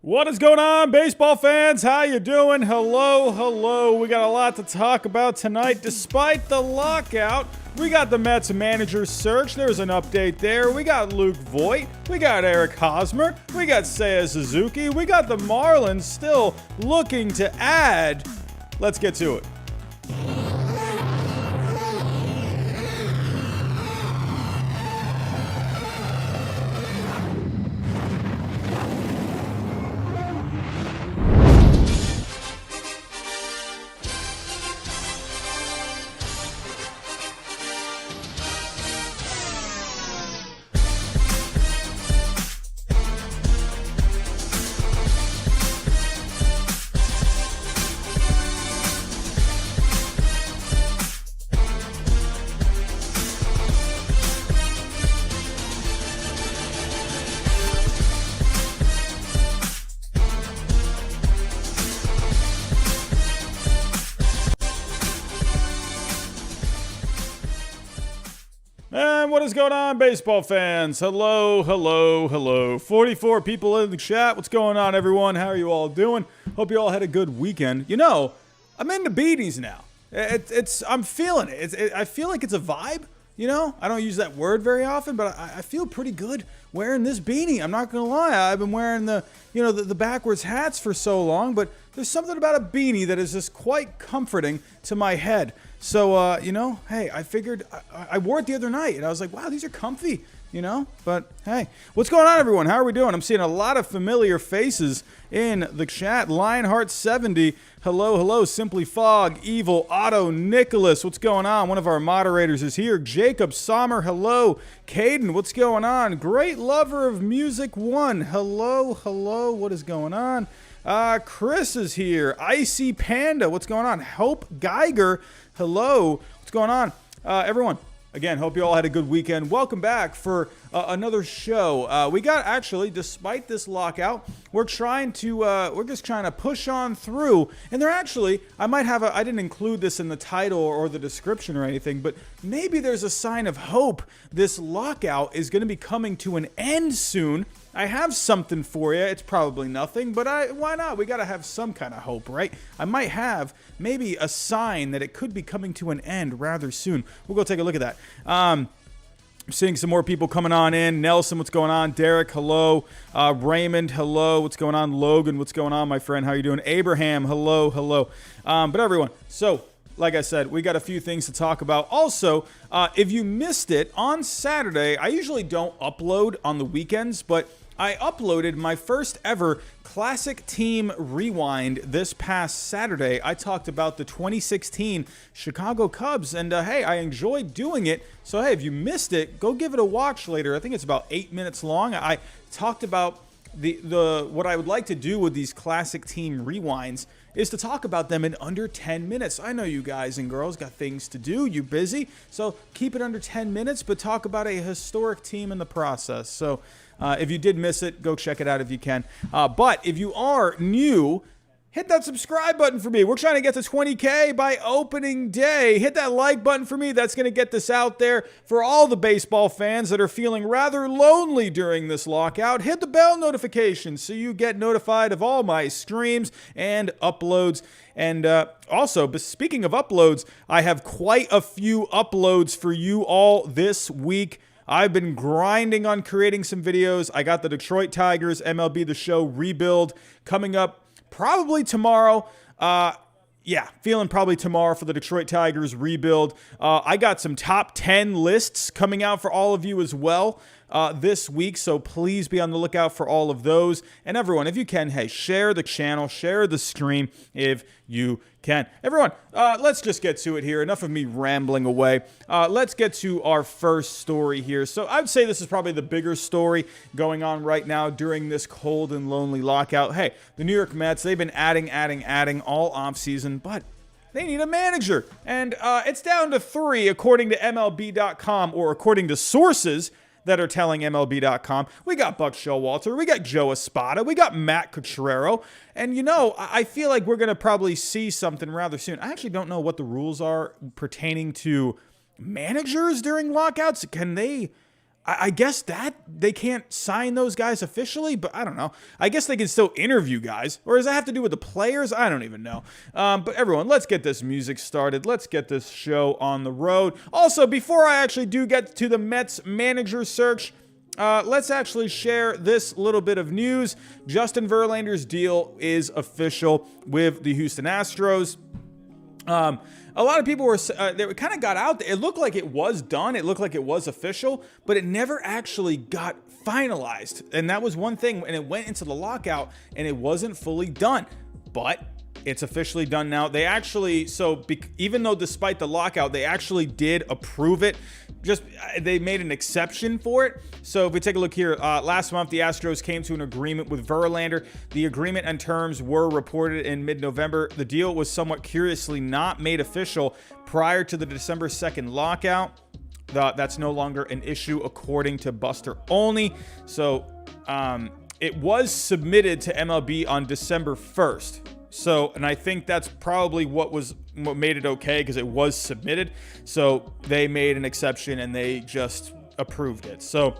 What is going on, baseball fans? How you doing? Hello, hello. We got a lot to talk about tonight. Despite the lockout, we got the Mets manager search. There's an update there. We got Luke Voit. We got Eric Hosmer. We got Seya Suzuki. We got the Marlins still looking to add. Let's get to it. And what is going on, baseball fans? Hello, hello, hello. 44 people in the chat. What's going on, everyone? How are you all doing? Hope you all had a good weekend. You know, I'm into beanies now. I'm feeling it. I feel like it's a vibe. You know, I don't use that word very often, but I feel pretty good wearing this beanie. I'm not gonna lie. I've been wearing the backwards hats for so long, but there's something about a beanie that is just quite comforting to my head. So, hey, I figured I wore it the other night, and I was like, wow, these are comfy. But hey, what's going on, everyone? How are we doing? I'm seeing a lot of familiar faces in the chat. Lionheart70, hello. Simply Fog, Evil, Otto, Nicholas, what's going on? One of our moderators is here. Jacob Sommer, hello. Caden, what's going on? Great Lover of Music 1, hello. What is going on? Chris is here. Icy Panda, what's going on? Hope Geiger, hello. What's going on? Everyone, again, hope you all had a good weekend. Welcome back for another show. We got, actually, despite this lockout, we're just trying to push on through. And there actually, I didn't include this in the title or the description or anything, but maybe there's a sign of hope. This lockout is going to be coming to an end soon. I have something for you. It's probably nothing, but why not? We got to have some kind of hope, right? I might have maybe a sign that it could be coming to an end rather soon. We'll go take a look at that. I'm seeing some more people coming on in. Nelson, what's going on? Derek, hello. Raymond, hello. What's going on? Logan, what's going on, my friend? How you doing? Abraham, hello. But everyone, so like I said, we got a few things to talk about. Also, if you missed it, on Saturday, I usually don't upload on the weekends, but I uploaded my first ever Classic Team Rewind this past Saturday. I talked about the 2016 Chicago Cubs, and hey, I enjoyed doing it. So hey, if you missed it, go give it a watch later. I think it's about 8 minutes long. I talked about what I would like to do with these Classic Team Rewinds is to talk about them in under 10 minutes. I know you guys and girls got things to do. You busy. So keep it under 10 minutes, but talk about a historic team in the process. So if you did miss it, go check it out if you can. But if you are new, hit that subscribe button for me. We're trying to get to 20K by opening day. Hit that like button for me. That's going to get this out there for all the baseball fans that are feeling rather lonely during this lockout. Hit the bell notification so you get notified of all my streams and uploads. And also, but speaking of uploads, I have quite a few uploads for you all this week. I've been grinding on creating some videos. I got the Detroit Tigers MLB The Show rebuild coming up probably tomorrow. Feeling probably tomorrow for the Detroit Tigers rebuild. I got some top 10 lists coming out for all of you as well this week, so please be on the lookout for all of those. And everyone, if you can, hey, share the channel, share the stream if you can. Everyone, let's just get to it here. Enough of me rambling away. Let's get to our first story here. So I would say this is probably the bigger story going on right now during this cold and lonely lockout. Hey, the New York Mets, they've been adding all offseason, but they need a manager. And it's down to 3 according to MLB.com, or according to sources that are telling MLB.com. We got Buck Showalter, we got Joe Espada, we got Matt Quatrero, and I feel like we're going to probably see something rather soon. I actually don't know what the rules are pertaining to managers during lockouts. Can they... I guess that they can't sign those guys officially, but I don't know. I guess they can still interview guys, or does that have to do with the players? I don't even know. But everyone, let's get this music started. Let's get this show on the road. Also, before I actually do get to the Mets manager search, let's actually share this little bit of news. Justin Verlander's deal is official with the Houston Astros. A lot of people were, they kind of got out there. It looked like it was done. It looked like it was official, but it never actually got finalized. And that was one thing. And it went into the lockout and it wasn't fully done, but it's officially done now. They actually, even though despite the lockout, they actually did approve it. They made an exception for it. So if we take a look here, last month, the Astros came to an agreement with Verlander. The agreement and terms were reported in mid-November. The deal was somewhat curiously not made official prior to the December 2nd lockout. That's no longer an issue according to Buster Olney. So it was submitted to MLB on December 1st. So, and I think that's probably what made it okay, because it was submitted. So they made an exception and they just approved it. So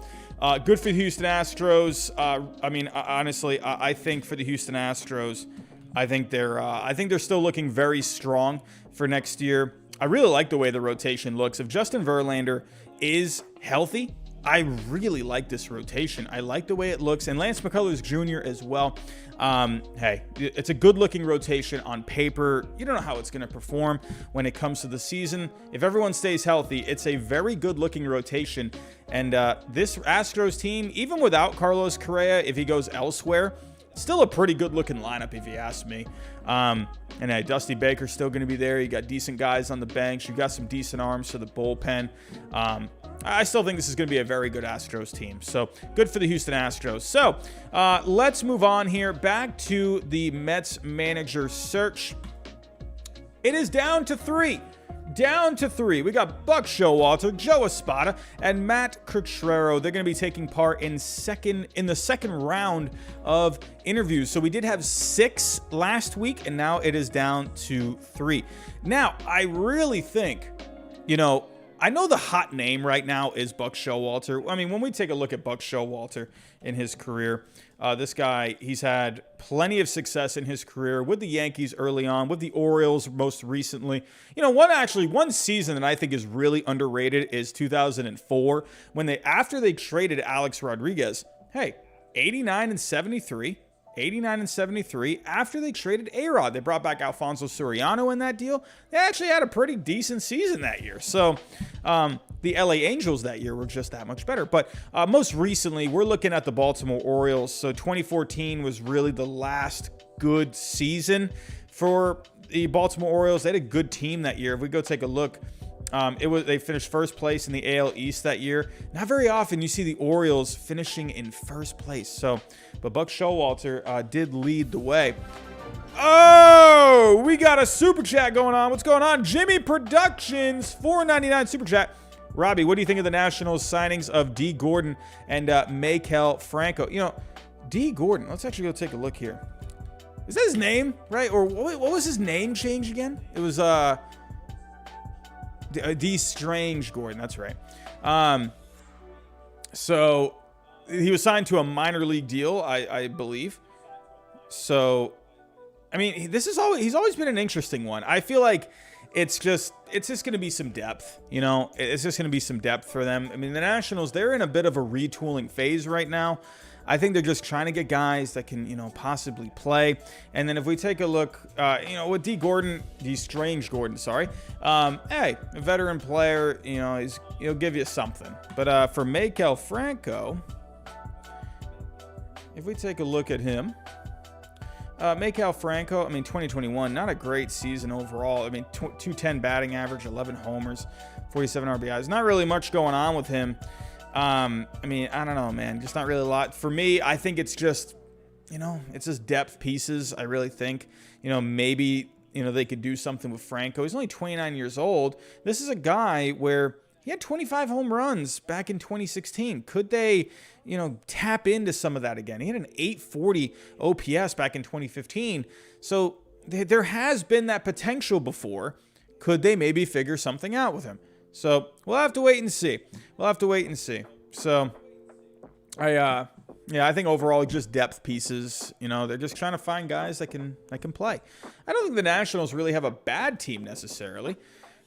good for the Houston Astros. Honestly, I think for the Houston Astros, I think they're still looking very strong for next year. I really like the way the rotation looks. If Justin Verlander is healthy, I really like this rotation. I like the way it looks, and Lance McCullers Jr. as well. Hey, it's a good-looking rotation on paper. You don't know how it's going to perform when it comes to the season. If everyone stays healthy, it's a very good-looking rotation. And this Astros team, even without Carlos Correa, if he goes elsewhere, still a pretty good-looking lineup, if you ask me. And hey, Dusty Baker's still going to be there. You got decent guys on the bench. You got some decent arms for the bullpen. I still think this is going to be a very good Astros team. So good for the Houston Astros. So let's move on here. Back to the Mets manager search. It is down to 3. Down to 3. We got Buck Showalter, Joe Espada, and Matt Quatrero. They're going to be taking part in the second round of interviews. So we did have 6 last week, and now it is down to 3. Now, I really think, I know the hot name right now is Buck Showalter. I mean, when we take a look at Buck Showalter in his career, this guy, he's had plenty of success in his career with the Yankees early on, with the Orioles most recently. One season that I think is really underrated is 2004 when after they traded Alex Rodriguez, 89 and 73. After they traded A-Rod. They brought back Alfonso Soriano in that deal. They actually had a pretty decent season that year. So the LA Angels that year were just that much better. But most recently, we're looking at the Baltimore Orioles. So 2014 was really the last good season for the Baltimore Orioles. They had a good team that year. If we go take a look, they finished first place in the AL East that year. Not very often you see the Orioles finishing in first place. But Buck Showalter did lead the way. Oh, we got a super chat going on. What's going on? Jimmy Productions, $4.99 super chat. Robbie, what do you think of the Nationals signings of D. Gordon and Maikel Franco? D. Gordon. Let's actually go take a look here. Is that his name, right? Or what was his name change again? It was D. Strange Gordon. That's right. So he was signed to a minor league deal, I believe. So, I mean, he's always been an interesting one. I feel like it's just going to be some depth, It's just going to be some depth for them. I mean, the Nationals, they're in a bit of a retooling phase right now. I think they're just trying to get guys that can, possibly play. And then if we take a look, with D. Strange Gordon, a veteran player, he'll give you something. But for Maikel Franco, if we take a look at him, Maikel Franco, 2021, not a great season overall. 210 batting average, 11 homers, 47 RBIs. Not really much going on with him. I don't know, man. Just not really a lot. For me, I think it's just, it's just depth pieces. I really think, maybe, they could do something with Franco. He's only 29 years old. This is a guy where he had 25 home runs back in 2016. Could they, tap into some of that again? He had an 840 OPS back in 2015. So there has been that potential before. Could they maybe figure something out with him? So we'll have to wait and see. So I think overall just depth pieces. They're just trying to find guys that can play. I don't think the Nationals really have a bad team necessarily.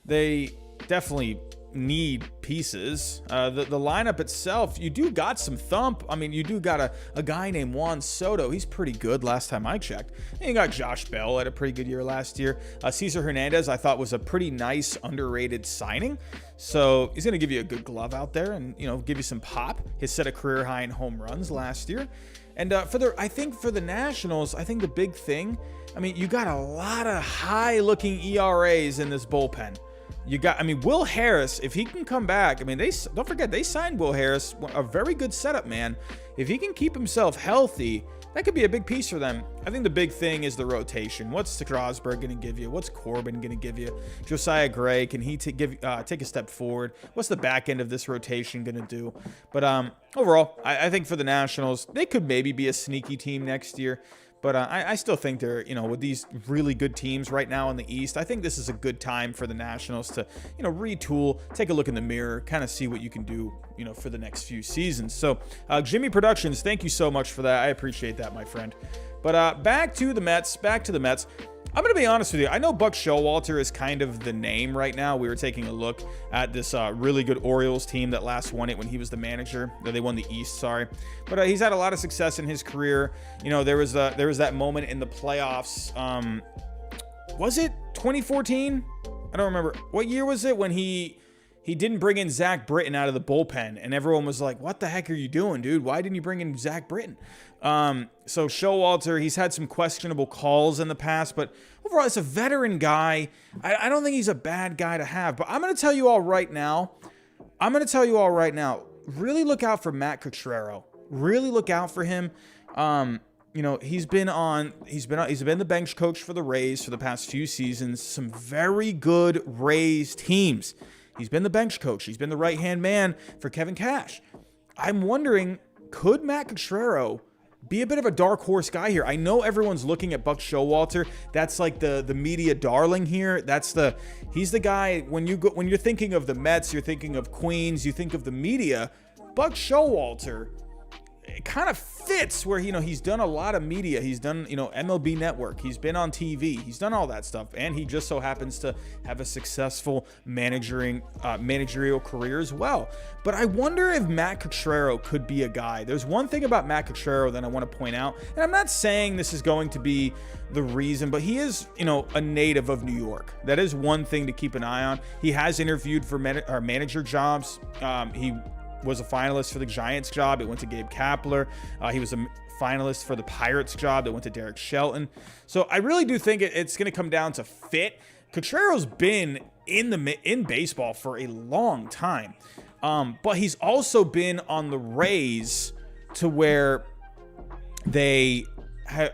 They definitely need pieces. The lineup itself, you do got some thump. You do got a guy named Juan Soto. He's pretty good last time I checked. And you got Josh Bell, had a pretty good year last year. Cesar Hernandez, I thought, was a pretty nice underrated signing. So he's going to give you a good glove out there and, give you some pop. He set a career high in home runs last year. And I think for the Nationals, I think the big thing, you got a lot of high-looking ERAs in this bullpen. You got, Will Harris, if he can come back, don't forget, they signed Will Harris, a very good setup, man. If he can keep himself healthy, that could be a big piece for them. I think the big thing is the rotation. What's Strasburg going to give you? What's Corbin going to give you? Josiah Gray, can he take a step forward? What's the back end of this rotation going to do? But overall, I think for the Nationals, they could maybe be a sneaky team next year. But I still think they're, with these really good teams right now in the East, I think this is a good time for the Nationals to, retool, take a look in the mirror, kind of see what you can do, for the next few seasons. So, Jimmy Productions, thank you so much for that. I appreciate that, my friend. But back to the Mets. I'm going to be honest with you. I know Buck Showalter is kind of the name right now. We were taking a look at this really good Orioles team that last won it when he was the manager. They won the East, sorry. But he's had a lot of success in his career. You know, there was that moment in the playoffs. Was it 2014? I don't remember. What year was it when he didn't bring in Zach Britton out of the bullpen, and everyone was like, what the heck are you doing, dude? Why didn't you bring in Zach Britton? So Showalter, he's had some questionable calls in the past, but overall, it's a veteran guy. I don't think he's a bad guy to have, but I'm going to tell you all right now, really look out for Matt Quatrero. Really look out for him. You know, he's been the bench coach for the Rays for the past few seasons. Some very good Rays teams. He's been the bench coach. He's been the right-hand man for Kevin Cash. I'm wondering, could Matt Quatrero be a bit of a dark horse guy here? I know everyone's looking at Buck Showalter. That's like the media darling here. He's the guy when you're thinking of the Mets, you're thinking of Queens, you think of the media. Buck Showalter, it kind of fits where, you know, he's done a lot of media. He's done, you know, MLB Network. He's been on TV. He's done all that stuff. And he just so happens to have a successful managerial career as well. But I wonder if Matt Quatrero could be a guy. There's one thing about Matt Quatrero that I want to point out. And I'm not saying this is going to be the reason, but he is, you know, a native of New York. That is one thing to keep an eye on. He has interviewed for manager jobs. He was a finalist for the Giants job. It went to Gabe Kapler. He was a finalist for the Pirates job that went to Derek Shelton. So I really do think it's going to come down to fit. Quatrero's been in baseball for a long time, but he's also been on the Rays to where they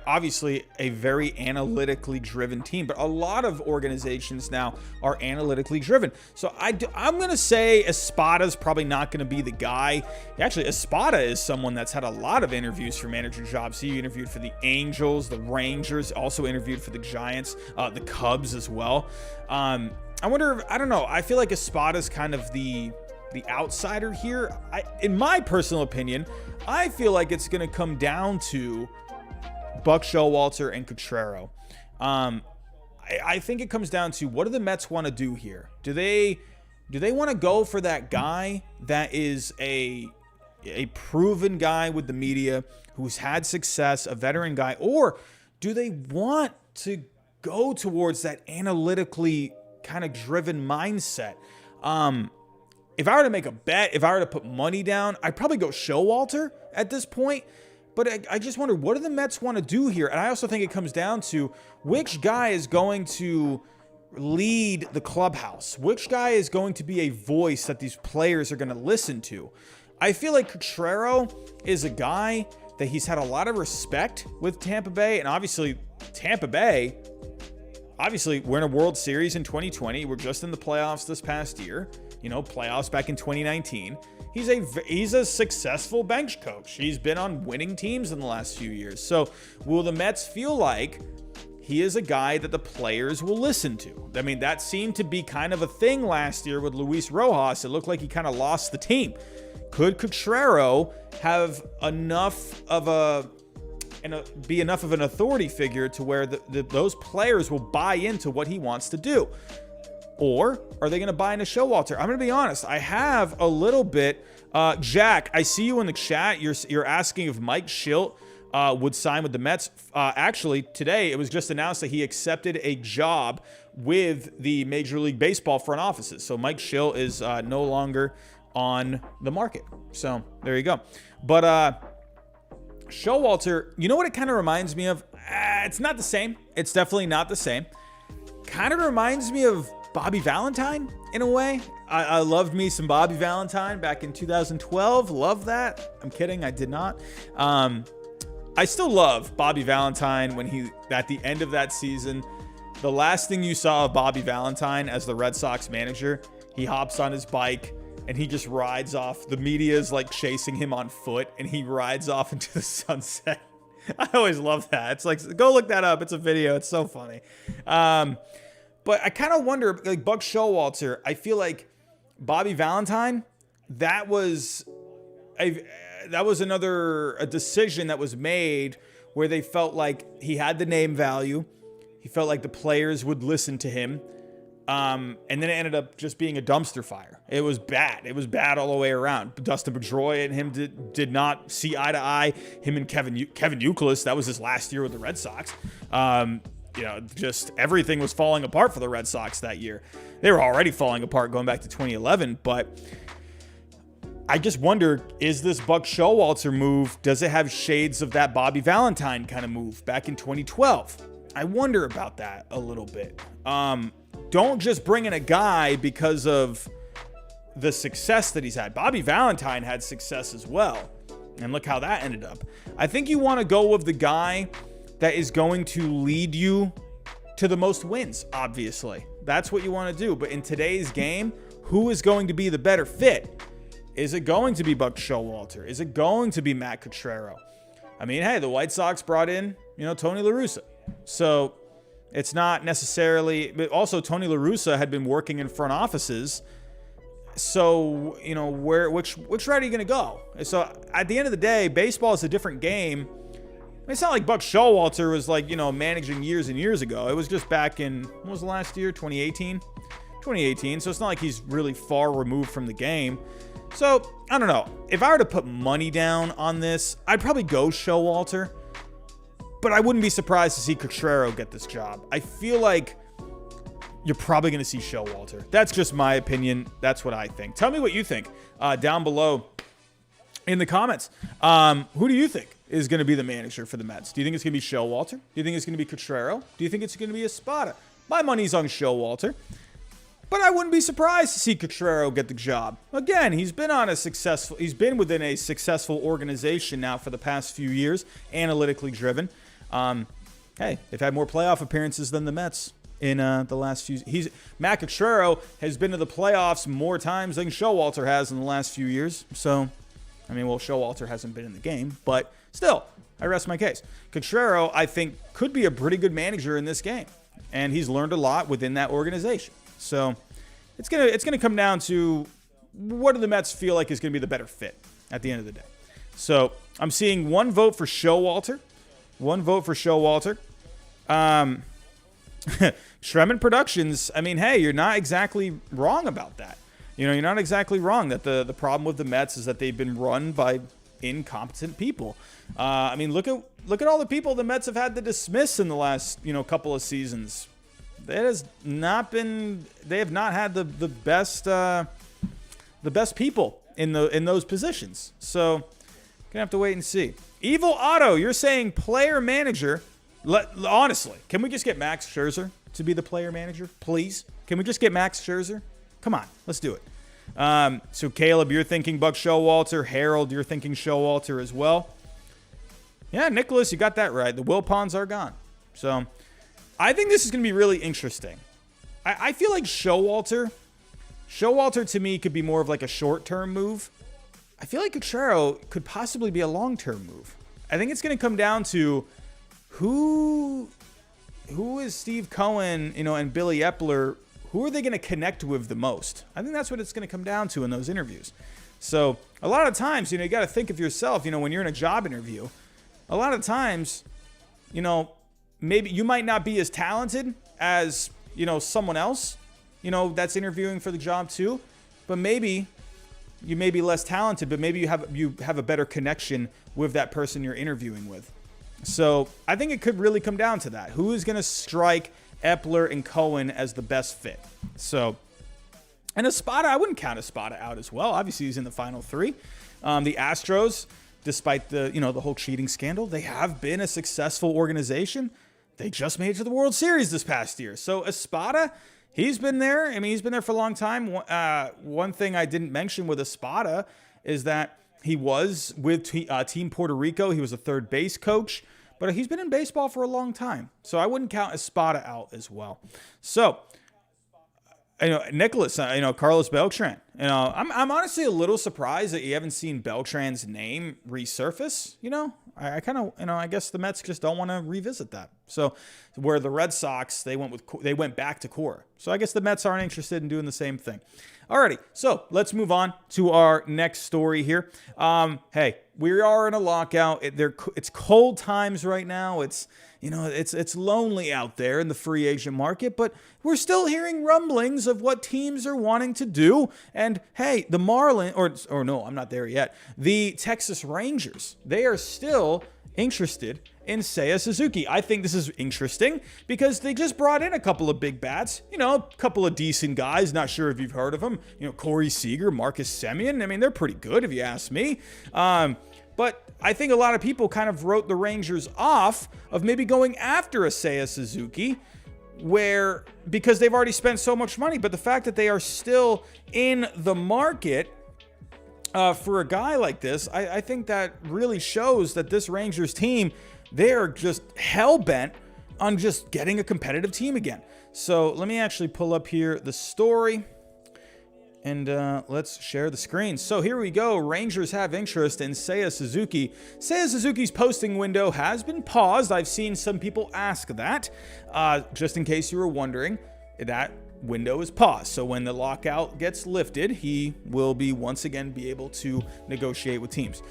obviously a very analytically driven team, but a lot of organizations now are analytically driven. So I'm going to say Espada's probably not going to be the guy. Actually, Espada is someone that's had a lot of interviews for manager jobs. He interviewed for the Angels, the Rangers, also interviewed for the Giants, the Cubs as well. I wonder I don't know. I feel like Espada's kind of the outsider here. In my personal opinion, I feel like it's going to come down to Buck Showalter and Quatrero. I think it comes down to, what do the Mets want to do here? Do they want to go for that guy that is a proven guy with the media who's had success, a veteran guy, or do they want to go towards that analytically kind of driven mindset? If I were to make a bet, if I were to put money down, I'd probably go Showalter at this point. But I just wonder, what do the Mets want to do here? And I also think it comes down to which guy is going to lead the clubhouse. Which guy is going to be a voice that these players are going to listen to? I feel like Quatrero is a guy that he's had a lot of respect with Tampa Bay. And obviously, Tampa Bay, we're in a World Series in 2020. We're just in the playoffs this past year. You know, playoffs back in 2019. He's a successful bench coach. He's been on winning teams in the last few years. So will the Mets feel like he is a guy that the players will listen to? I mean, that seemed to be kind of a thing last year with Luis Rojas. It looked like he kind of lost the team. Could Quatrero have enough of be enough of an authority figure to where those players will buy into what he wants to do? Or are they going to buy into Showalter? I'm going to be honest. I have a little bit. Jack, I see you in the chat. You're asking if Mike Schilt would sign with the Mets. Actually, today it was just announced that he accepted a job with the Major League Baseball front offices. So Mike Schilt is no longer on the market. So there you go. But Showalter, you know what it kind of reminds me of? It's not the same. It's definitely not the same. Kind of reminds me of Bobby Valentine in a way. I loved me some Bobby Valentine back in 2012. Love that. I'm kidding. I did not. I still love Bobby Valentine when he, at the end of that season, the last thing you saw of Bobby Valentine as the Red Sox manager, he hops on his bike and he just rides off. The media is like chasing him on foot and he rides off into the sunset. I always love that. It's like, go look that up. It's a video. It's so funny. But I kind of wonder, like Buck Showalter, I feel like Bobby Valentine, that was another decision that was made where they felt like he had the name value. He felt like the players would listen to him. And then it ended up just being a dumpster fire. It was bad. It was bad all the way around. Dustin Pedroia and him did not see eye to eye. Him and Kevin Youkilis, that was his last year with the Red Sox. Just everything was falling apart for the Red Sox that year. They were already falling apart going back to 2011, but I just wonder, is this Buck Showalter move, does it have shades of that Bobby Valentine kind of move back in 2012? I wonder about that a little bit. Don't just bring in a guy because of the success that he's had. Bobby Valentine had success as well, and look how that ended up. I think you want to go with the guy that is going to lead you to the most wins, obviously. That's what you want to do. But in today's game, who is going to be the better fit? Is it going to be Buck Showalter? Is it going to be Matt Quatrero? I mean, hey, the White Sox brought in, Tony La Russa. So it's not necessarily, but also Tony La Russa had been working in front offices. So, which route are you going to go? So at the end of the day, baseball is a different game. It's not like Buck Showalter was managing years and years ago. It was just back in, what was the last year? 2018? 2018. So it's not like he's really far removed from the game. So, I don't know. If I were to put money down on this, I'd probably go Showalter. But I wouldn't be surprised to see Quatrero get this job. I feel like you're probably going to see Showalter. That's just my opinion. That's what I think. Tell me what you think down below in the comments. Who do you think is going to be the manager for the Mets? Do you think it's going to be Showalter? Do you think it's going to be Quatrero? Do you think it's going to be Espada? My money's on Showalter. But I wouldn't be surprised to see Quatrero get the job. Again, he's been within a successful organization now for the past few years, analytically driven. Hey, they've had more playoff appearances than the Mets in the last few. Matt Quatrero has been to the playoffs more times than Showalter has in the last few years. So, Showalter hasn't been in the game, but still, I rest my case. Quatrero, I think, could be a pretty good manager in this game, and he's learned a lot within that organization. So it's gonna come down to what do the Mets feel like is gonna be the better fit at the end of the day. So I'm seeing one vote for Showalter. Shremont Productions, hey, you're not exactly wrong about that. You're not exactly wrong that the problem with the Mets is that they've been run by incompetent people. Look at all the people the Mets have had to dismiss in the last, couple of seasons. They have not had the best people in those positions. So gonna have to wait and see. Evil Otto, you're saying player manager. Honestly, can we just get Max Scherzer to be the player manager, please? Can we just get Max Scherzer? Come on, let's do it. So Caleb, you're thinking Buck Showalter. Harold, you're thinking Showalter as well. Yeah, Nicholas, you got that right. The Wilpons are gone. So I think this is going to be really interesting. I feel like Showalter to me could be more of like a short-term move. I feel like Quatrero could possibly be a long-term move. I think it's going to come down to who is Steve Cohen, and Billy Epler, who are they going to connect with the most? I think that's what it's going to come down to in those interviews. So a lot of times, you got to think of yourself, when you're in a job interview, a lot of times, maybe you might not be as talented as, someone else, that's interviewing for the job too, but maybe you may be less talented, but maybe you have a better connection with that person you're interviewing with. So I think it could really come down to that. Who is going to strike Epler and Cohen as the best fit? So, and Espada, I wouldn't count Espada out as well. Obviously, he's in the final three. The Astros, despite the whole cheating scandal, they have been a successful organization. They just made it to the World Series this past year. So Espada, he's been there. He's been there for a long time. One thing I didn't mention with Espada is that he was with Team Puerto Rico. He was a third base coach, but he's been in baseball for a long time. So I wouldn't count Espada out as well. So, Nicholas, Carlos Beltran. I'm honestly a little surprised that you haven't seen Beltran's name resurface. I kind of, I guess the Mets just don't want to revisit that. So, where the Red Sox, they went back to core. So I guess the Mets aren't interested in doing the same thing. Alrighty, so let's move on to our next story here. Hey, we are in a lockout. It's cold times right now. It's lonely out there in the free agent market, but we're still hearing rumblings of what teams are wanting to do. And hey, the Marlins, or no, I'm not there yet. The Texas Rangers, they are still interested in Seya Suzuki. I think this is interesting because they just brought in a couple of big bats, a couple of decent guys. Not sure if you've heard of them, Corey Seager, Marcus Semien. I mean, they're pretty good if you ask me. But I think a lot of people kind of wrote the Rangers off of maybe going after a Seya Suzuki because they've already spent so much money. But the fact that they are still in the market for a guy like this, I think that really shows that this Rangers team, they're just hell-bent on just getting a competitive team again. So let me actually pull up here the story. And let's share the screen. So here we go. Rangers have interest in Seya Suzuki. Seya Suzuki's posting window has been paused. I've seen some people ask that. Just in case you were wondering, that window is paused. So when the lockout gets lifted, he will once again be able to negotiate with teams.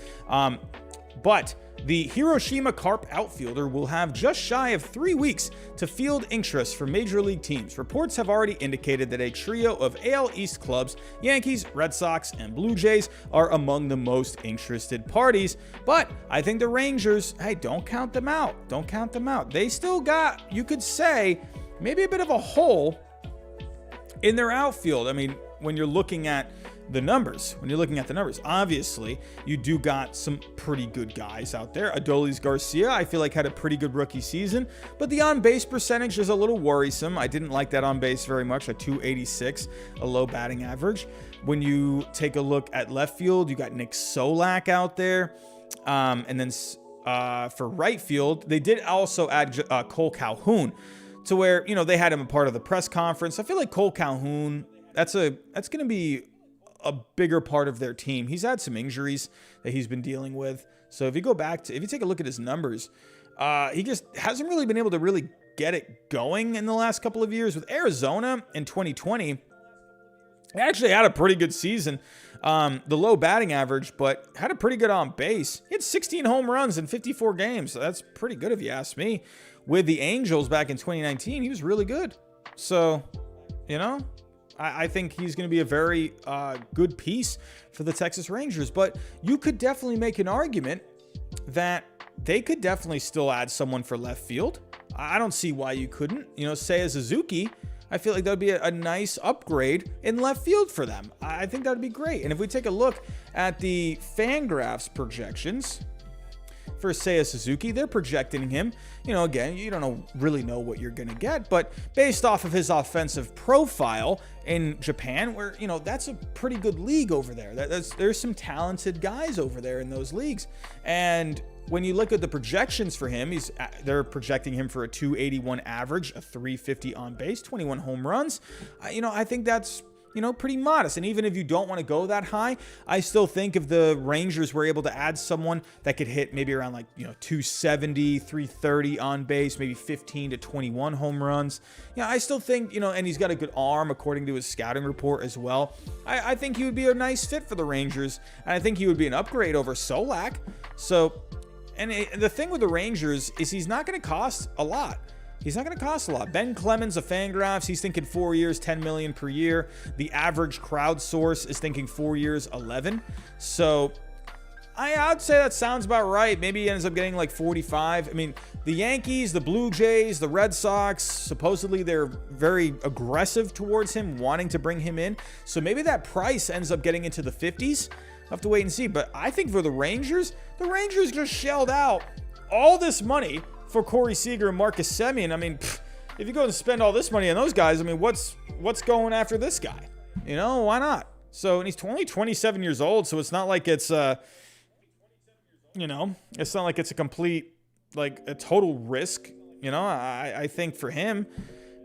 But the Hiroshima Carp outfielder will have just shy of 3 weeks to field interest from major league teams. Reports have already indicated that a trio of AL East clubs, Yankees, Red Sox, and Blue Jays, are among the most interested parties. But I think the Rangers, hey, don't count them out. Don't count them out. They still got, you could say, maybe a bit of a hole in their outfield. I mean, when you're looking at the numbers, obviously you do got some pretty good guys out there. Adolis Garcia, I feel like, had a pretty good rookie season, but the on-base percentage is a little worrisome. I didn't like that on-base very much, a 286, a low batting average. When you take a look at left field, you got Nick Solak out there, and then for right field, they did also add Cole Calhoun, to where, they had him a part of the press conference. I feel like Cole Calhoun, that's going to be a bigger part of their team. He's had some injuries that he's been dealing with. So if you take a look at his numbers, he just hasn't really been able to really get it going in the last couple of years. With Arizona in 2020, he actually had a pretty good season. The low batting average, but had a pretty good on base. He had 16 home runs in 54 games. So that's pretty good if you ask me. With the Angels back in 2019, he was really good. So, I think he's going to be a very good piece for the Texas Rangers. But you could definitely make an argument that they could definitely still add someone for left field. I don't see why you couldn't. Seya Suzuki, I feel like that would be a nice upgrade in left field for them. I think that would be great. And if we take a look at the Fangraphs projections for Seya Suzuki, they're projecting him. Again, you don't really know what you're going to get, but based off of his offensive profile in Japan, where, that's a pretty good league over there. There's some talented guys over there in those leagues. And when you look at the projections for him, they're projecting him for a 281 average, a 350 on base, 21 home runs. I think that's pretty modest. And even if you don't want to go that high, I still think if the Rangers were able to add someone that could hit maybe around 270, 330 on base, maybe 15 to 21 home runs. I still think, and he's got a good arm according to his scouting report as well. I think he would be a nice fit for the Rangers. And I think he would be an upgrade over Solak. So, and the thing with the Rangers is he's not going to cost a lot. He's not going to cost a lot. Ben Clemens of Fangraphs, he's thinking 4 years, $10 million per year. The average crowdsource is thinking 4 years, 11. So I'd say that sounds about right. Maybe he ends up getting 45. I mean, the Yankees, the Blue Jays, the Red Sox, supposedly they're very aggressive towards him, wanting to bring him in. So maybe that price ends up getting into the 50s. I'll have to wait and see. But I think for the Rangers just shelled out all this money for Corey Seager and Marcus Semien. I mean, if you go and spend all this money on those guys, I mean, what's going after this guy? Why not? So, and he's only 27 years old, so it's not like it's it's not like it's a complete, a total risk. I think for him,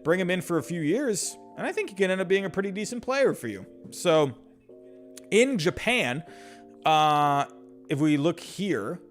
bring him in for a few years, and I think he can end up being a pretty decent player for you. So, in Japan, if we look here,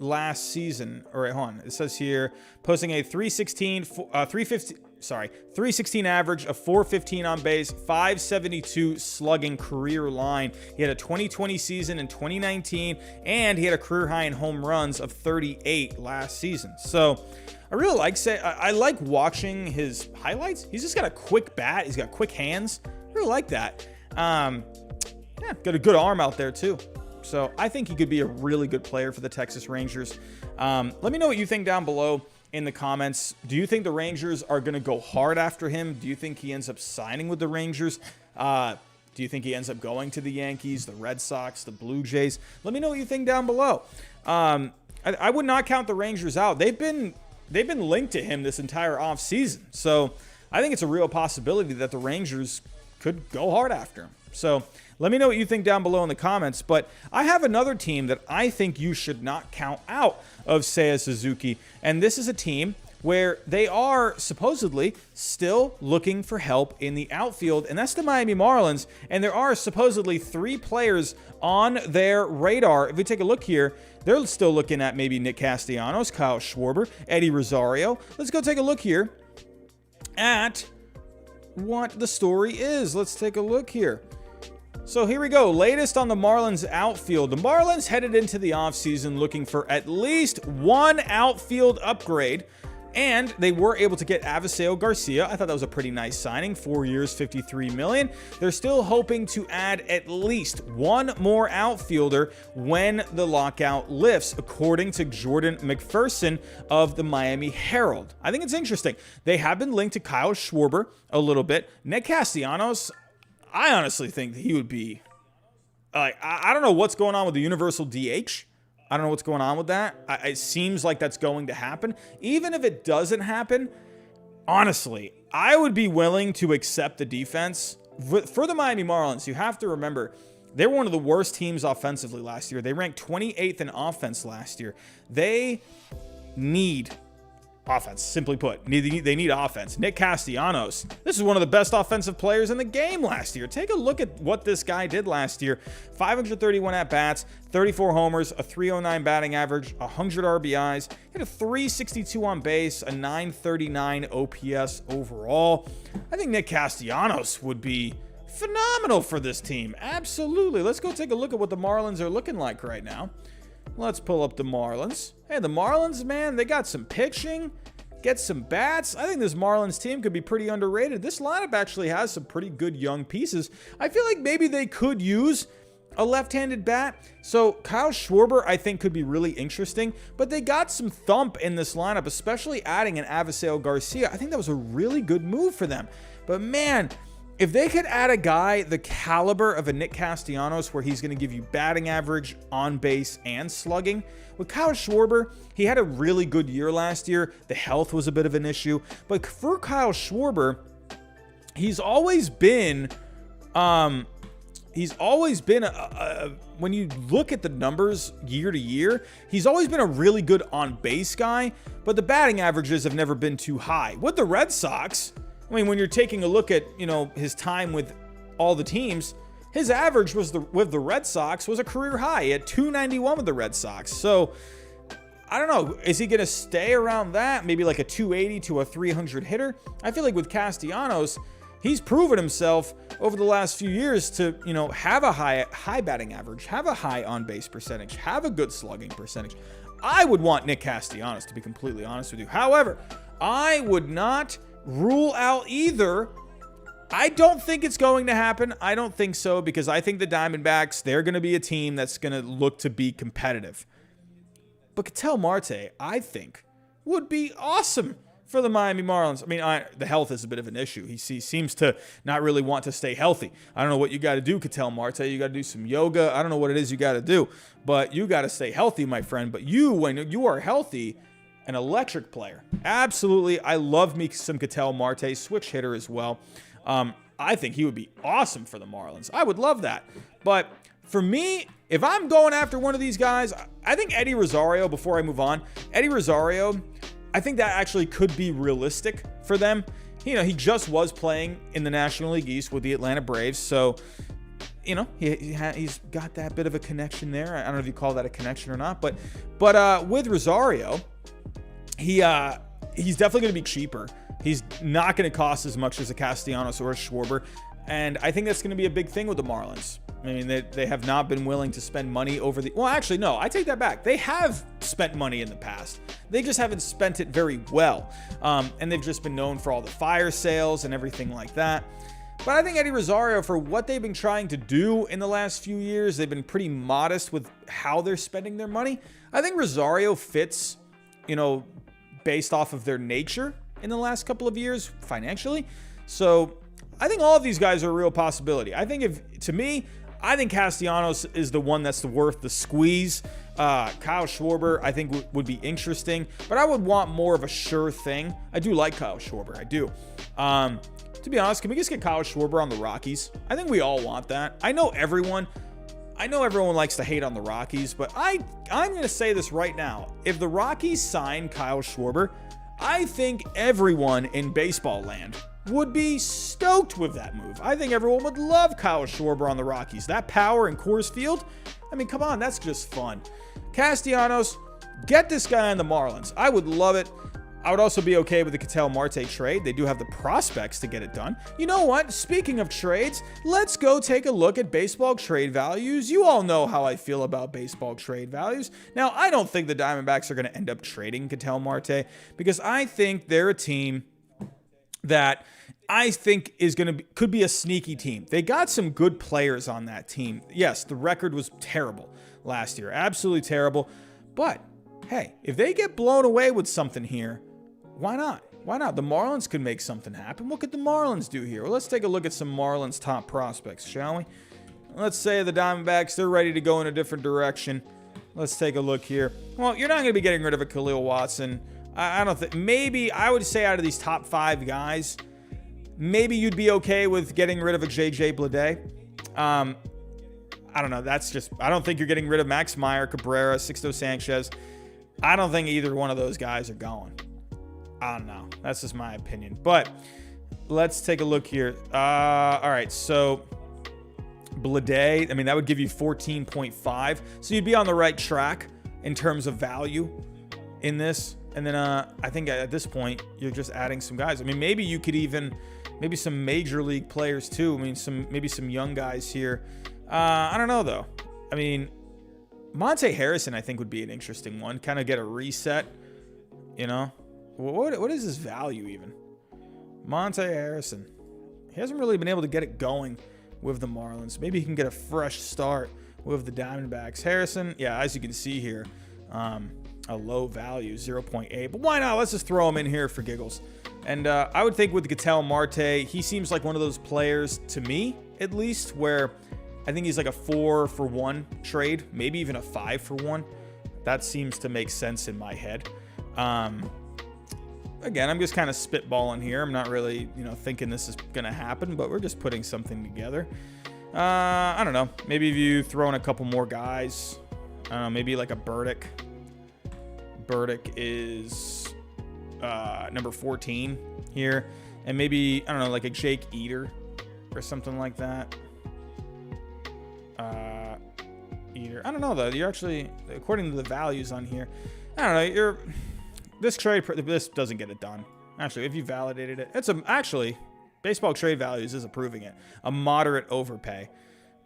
last season, all right, hold on. It says here, posting a 316, 350, 316 average, a 415 on base, 572 slugging career line. He had a 2020 season in 2019, and he had a career high in home runs of 38 last season. So I really I like watching his highlights. He's just got a quick bat. He's got quick hands. I really like that. Yeah, got a good arm out there too. So I think he could be a really good player for the Texas Rangers. Let me know what you think down below in the comments. Do you think the Rangers are going to go hard after him? Do you think he ends up signing with the Rangers? Do you think he ends up going to the Yankees, the Red Sox, the Blue Jays? Let me know what you think down below. I would not count the Rangers out. They've been linked to him this entire offseason. So I think it's a real possibility that the Rangers could go hard after him. So let me know what you think down below in the comments. But I have another team that I think you should not count out of Seya Suzuki. And this is a team where they are supposedly still looking for help in the outfield, and that's the Miami Marlins. And there are supposedly 3 players on their radar. If we take a look here, they're still looking at maybe Nick Castellanos, Kyle Schwarber, Eddie Rosario. Let's go take a look here at what the story is. Let's take a look here. So here we go. Latest on the Marlins outfield. The Marlins headed into the offseason looking for at least one outfield upgrade, and they were able to get Aviseo Garcia. I thought that was a pretty nice signing. 4 years, $53 million. They're still hoping to add at least one more outfielder when the lockout lifts, according to Jordan McPherson of the Miami Herald. I think it's interesting. They have been linked to Kyle Schwarber a little bit. Nick Castellanos, I honestly think that he would be, I don't know what's going on with the universal DH. I don't know what's going on with that. It seems like that's going to happen. Even if it doesn't happen, honestly, I would be willing to accept the defense. For the Miami Marlins, you have to remember, they were one of the worst teams offensively last year. They ranked 28th in offense last year. They need offense, simply put. They need offense. Nick Castellanos, this is one of the best offensive players in the game last year. Take a look at what this guy did last year. 531 at-bats, 34 homers, a 309 batting average, 100 RBIs, hit a 362 on base, a 939 OPS overall. I think Nick Castellanos would be phenomenal for this team. Absolutely. Let's go take a look at what the Marlins are looking like right now. Let's pull up the Marlins. Hey, the Marlins, man, they got some pitching, get some bats. I think this Marlins team could be pretty underrated. This lineup actually has some pretty good young pieces. I feel like maybe they could use a left-handed bat. So Kyle Schwarber, I think, could be really interesting. But they got some thump in this lineup, especially adding an Aviseo Garcia. I think that was a really good move for them. But man, if they could add a guy the caliber of a Nick Castellanos, where he's going to give you batting average, on base, and slugging. With Kyle Schwarber, he had a really good year last year. The health was a bit of an issue. But for Kyle Schwarber, he's always been when you look at the numbers year to year, he's always been a really good on-base guy. But the batting averages have never been too high. With the Red Sox, I mean, when you're taking a look at, his time with all the teams, his average with the Red Sox was a career high at 291 with the Red Sox. So, I don't know. Is he going to stay around that? Maybe like a 280 to a 300 hitter? I feel like with Castellanos, he's proven himself over the last few years to, have a high batting average, have a high on-base percentage, have a good slugging percentage. I would want Nick Castellanos, to be completely honest with you. However, I would not rule out either. I don't think it's going to happen. I don't think so, because I think the Diamondbacks, they're going to be a team that's going to look to be competitive. But Ketel Marte, I think, would be awesome for the Miami Marlins. I mean, the health is a bit of an issue. He seems to not really want to stay healthy. I don't know what you got to do, Ketel Marte. You got to do some yoga. I don't know what it is you got to do, but you got to stay healthy, my friend. But when you are healthy, an electric player. Absolutely. I love me some Ketel Marte, switch hitter as well. I think he would be awesome for the Marlins. I would love that. But for me, if I'm going after one of these guys, I think Eddie Rosario, before I move on, Eddie Rosario, I think that actually could be realistic for them. He just was playing in the National League East with the Atlanta Braves. So, he's got that bit of a connection there. I don't know if you call that a connection or not. But with Rosario, he's definitely going to be cheaper. He's not going to cost as much as a Castellanos or a Schwarber. And I think that's going to be a big thing with the Marlins. I mean, they have not been willing to spend money over the... Well, actually, no, I take that back. They have spent money in the past. They just haven't spent it very well. And they've just been known for all the fire sales and everything like that. But I think Eddie Rosario, for what they've been trying to do in the last few years, they've been pretty modest with how they're spending their money. I think Rosario fits, based off of their nature in the last couple of years financially. So I think all of these guys are a real possibility. I think I think Castellanos is the one that's worth the squeeze. Kyle Schwarber, I think, would be interesting, but I would want more of a sure thing. I do like Kyle Schwarber. I do. To be honest, can we just get Kyle Schwarber on the Rockies? I think we all want that. I know everyone likes to hate on the Rockies, but I'm going to say this right now. If the Rockies sign Kyle Schwarber, I think everyone in baseball land would be stoked with that move. I think everyone would love Kyle Schwarber on the Rockies. That power in Coors Field, I mean, come on, that's just fun. Castellanos, get this guy on the Marlins. I would love it. I would also be okay with the Ketel Marte trade. They do have the prospects to get it done. You know what? Speaking of trades, let's go take a look at baseball trade values. You all know how I feel about baseball trade values. Now, I don't think the Diamondbacks are going to end up trading Ketel Marte because I think they're a team that I think could be a sneaky team. They got some good players on that team. Yes, the record was terrible last year. Absolutely terrible. But, hey, if they get blown away with something here, why not? Why not? The Marlins could make something happen. What could the Marlins do here? Well, let's take a look at some Marlins top prospects, shall we? Let's say the Diamondbacks, they're ready to go in a different direction. Let's take a look here. Well, you're not going to be getting rid of a Khalil Watson. I don't think. Maybe I would say out of these top 5 guys, maybe you'd be okay with getting rid of a JJ Bleday. I don't know. I don't think you're getting rid of Max Meyer, Cabrera, Sixto Sanchez. I don't think either one of those guys are going. I don't know. That's just my opinion. But let's take a look here. All right. So Bleday, I mean, that would give you 14.5. So you'd be on the right track in terms of value in this. And then I think at this point, you're just adding some guys. I mean, maybe you could maybe some major league players too. I mean, maybe some young guys here. I don't know, though. I mean, Monte Harrison, I think, would be an interesting one. Kind of get a reset, What is his value even? Monte Harrison. He hasn't really been able to get it going with the Marlins. Maybe he can get a fresh start with the Diamondbacks. Harrison, yeah, as you can see here, a low value, 0.8. But why not? Let's just throw him in here for giggles. And I would think with Ketel Marte, he seems like one of those players, to me at least, where I think he's like a 4-for-1 trade, maybe even a 5-for-1. That seems to make sense in my head. Again, I'm just kind of spitballing here. I'm not really, thinking this is going to happen, but we're just putting something together. I don't know. Maybe if you throw in a couple more guys, I don't know, maybe like a Burdick. Burdick is number 14 here. And maybe, I don't know, like a Jake Eater or something like that. Eater. I don't know, though. You're actually, according to the values on here, I don't know, this doesn't get it done. Actually, if you validated it, actually, baseball trade values is approving it. A moderate overpay.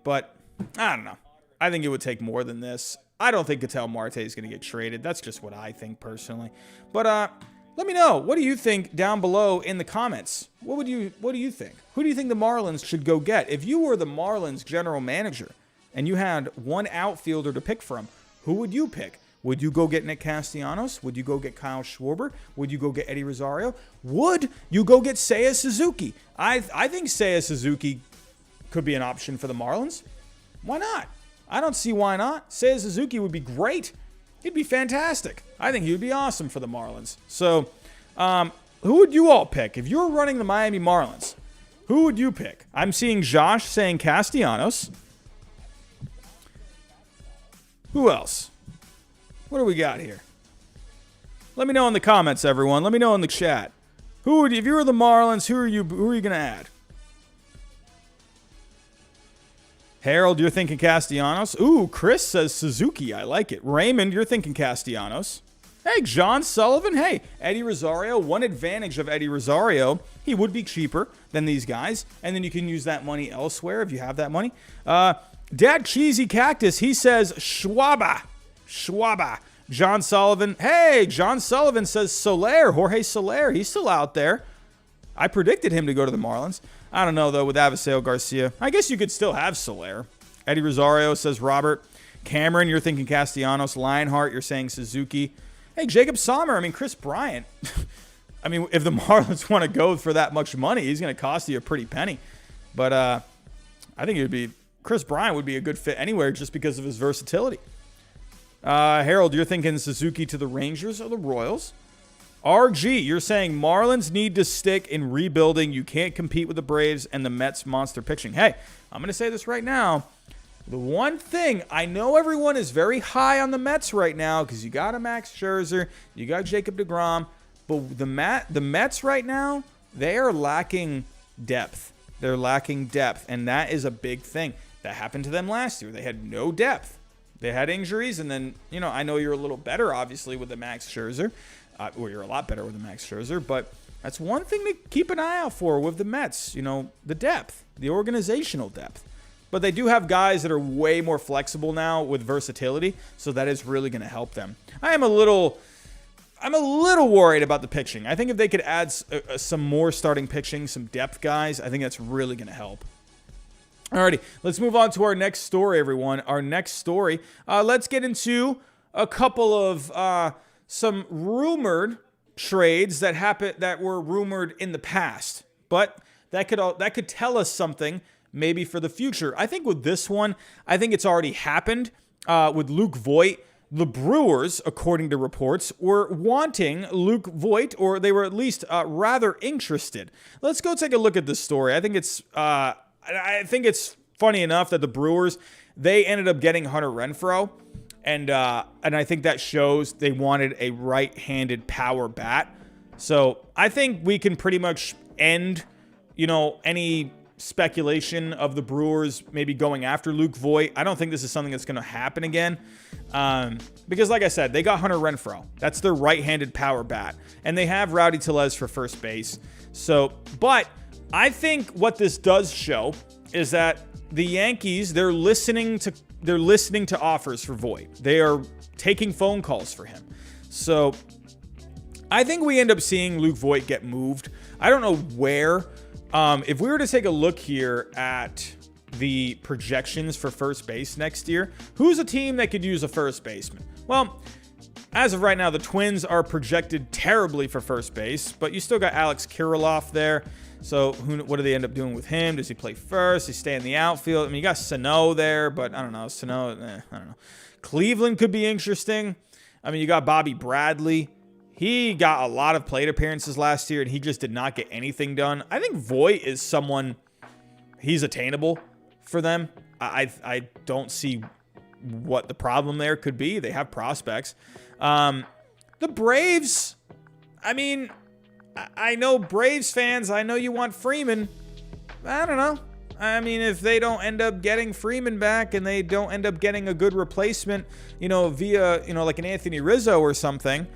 But, I don't know. I think it would take more than this. I don't think Ketel Marte is going to get traded. That's just what I think personally. But, let me know. What do you think down below in the comments? What do you think? Who do you think the Marlins should go get? If you were the Marlins general manager and you had one outfielder to pick from, who would you pick? Would you go get Nick Castellanos? Would you go get Kyle Schwarber? Would you go get Eddie Rosario? Would you go get Seya Suzuki? I think Seya Suzuki could be an option for the Marlins. Why not? I don't see why not. Seya Suzuki would be great. He'd be fantastic. I think he would be awesome for the Marlins. So, who would you all pick? If you were running the Miami Marlins, who would you pick? I'm seeing Josh saying Castellanos. Who else? What do we got here? Let me know in the comments, everyone. Let me know in the chat. If you were the Marlins, who are you going to add? Harold, you're thinking Castellanos. Ooh, Chris says Suzuki. I like it. Raymond, you're thinking Castellanos. Hey, John Sullivan. Hey, Eddie Rosario. One advantage of Eddie Rosario, he would be cheaper than these guys, and then you can use that money elsewhere if you have that money. Dad Cheesy Cactus, he says Schwaba. John Sullivan. Hey, John Sullivan says Soler. Jorge Soler. He's still out there. I predicted him to go to the Marlins. I don't know, though, with Aviseo Garcia. I guess you could still have Soler. Eddie Rosario says Robert. Cameron, you're thinking Castellanos. Lionheart, you're saying Suzuki. Hey, Jacob Sommer. I mean, Chris Bryant. I mean, if the Marlins want to go for that much money, he's going to cost you a pretty penny. But I think it would be Chris Bryant would be a good fit anywhere just because of his versatility. Harold, you're thinking Suzuki to the Rangers or the Royals. RG, you're saying Marlins need to stick in rebuilding. You can't compete with the Braves and the Mets monster pitching. Hey, I'm going to say this right now. The one thing, I know everyone is very high on the Mets right now because you got a Max Scherzer, you got Jacob deGrom, but the Mets right now, they are lacking depth. They're lacking depth, and that is a big thing. That happened to them last year. They had no depth. They had injuries, and then, I know you're a little better, obviously, with the Max Scherzer. Or you're a lot better with the Max Scherzer, but that's one thing to keep an eye out for with the Mets, the depth, the organizational depth. But they do have guys that are way more flexible now with versatility, so that is really going to help them. I'm a little worried about the pitching. I think if they could add some more starting pitching, some depth guys, I think that's really going to help. Alrighty, let's move on to our next story, everyone. Our next story, let's get into a couple of some rumored trades that were rumored in the past, but that could tell us something maybe for the future. I think with this one, I think it's already happened with Luke Voit. The Brewers, according to reports, were wanting Luke Voit, or they were at least rather interested. Let's go take a look at this story. I think it's funny enough that the Brewers, they ended up getting Hunter Renfroe, and I think that shows they wanted a right-handed power bat. So I think we can pretty much end, any speculation of the Brewers maybe going after Luke Voit. I don't think this is something that's going to happen again. Because like I said, they got Hunter Renfroe. That's their right-handed power bat. And they have Rowdy Tellez for first base. But I think what this does show is that the Yankees, they're listening to offers for Voit. They are taking phone calls for him. So I think we end up seeing Luke Voit get moved. I don't know where. If we were to take a look here at the projections for first base next year, who's a team that could use a first baseman? Well, as of right now, the Twins are projected terribly for first base, but you still got Alex Kirilloff there. So what do they end up doing with him? Does he play first? Does he stay in the outfield? I mean, you got Sano there, but I don't know. I don't know. Cleveland could be interesting. I mean, you got Bobby Bradley. He got a lot of plate appearances last year, and he just did not get anything done. I think Voit is someone, he's attainable for them. I don't see what the problem there could be. They have prospects. The Braves, I mean, I know Braves fans, I know you want Freeman. I don't know. I mean, if they don't end up getting Freeman back and they don't end up getting a good replacement, via, like an Anthony Rizzo or something,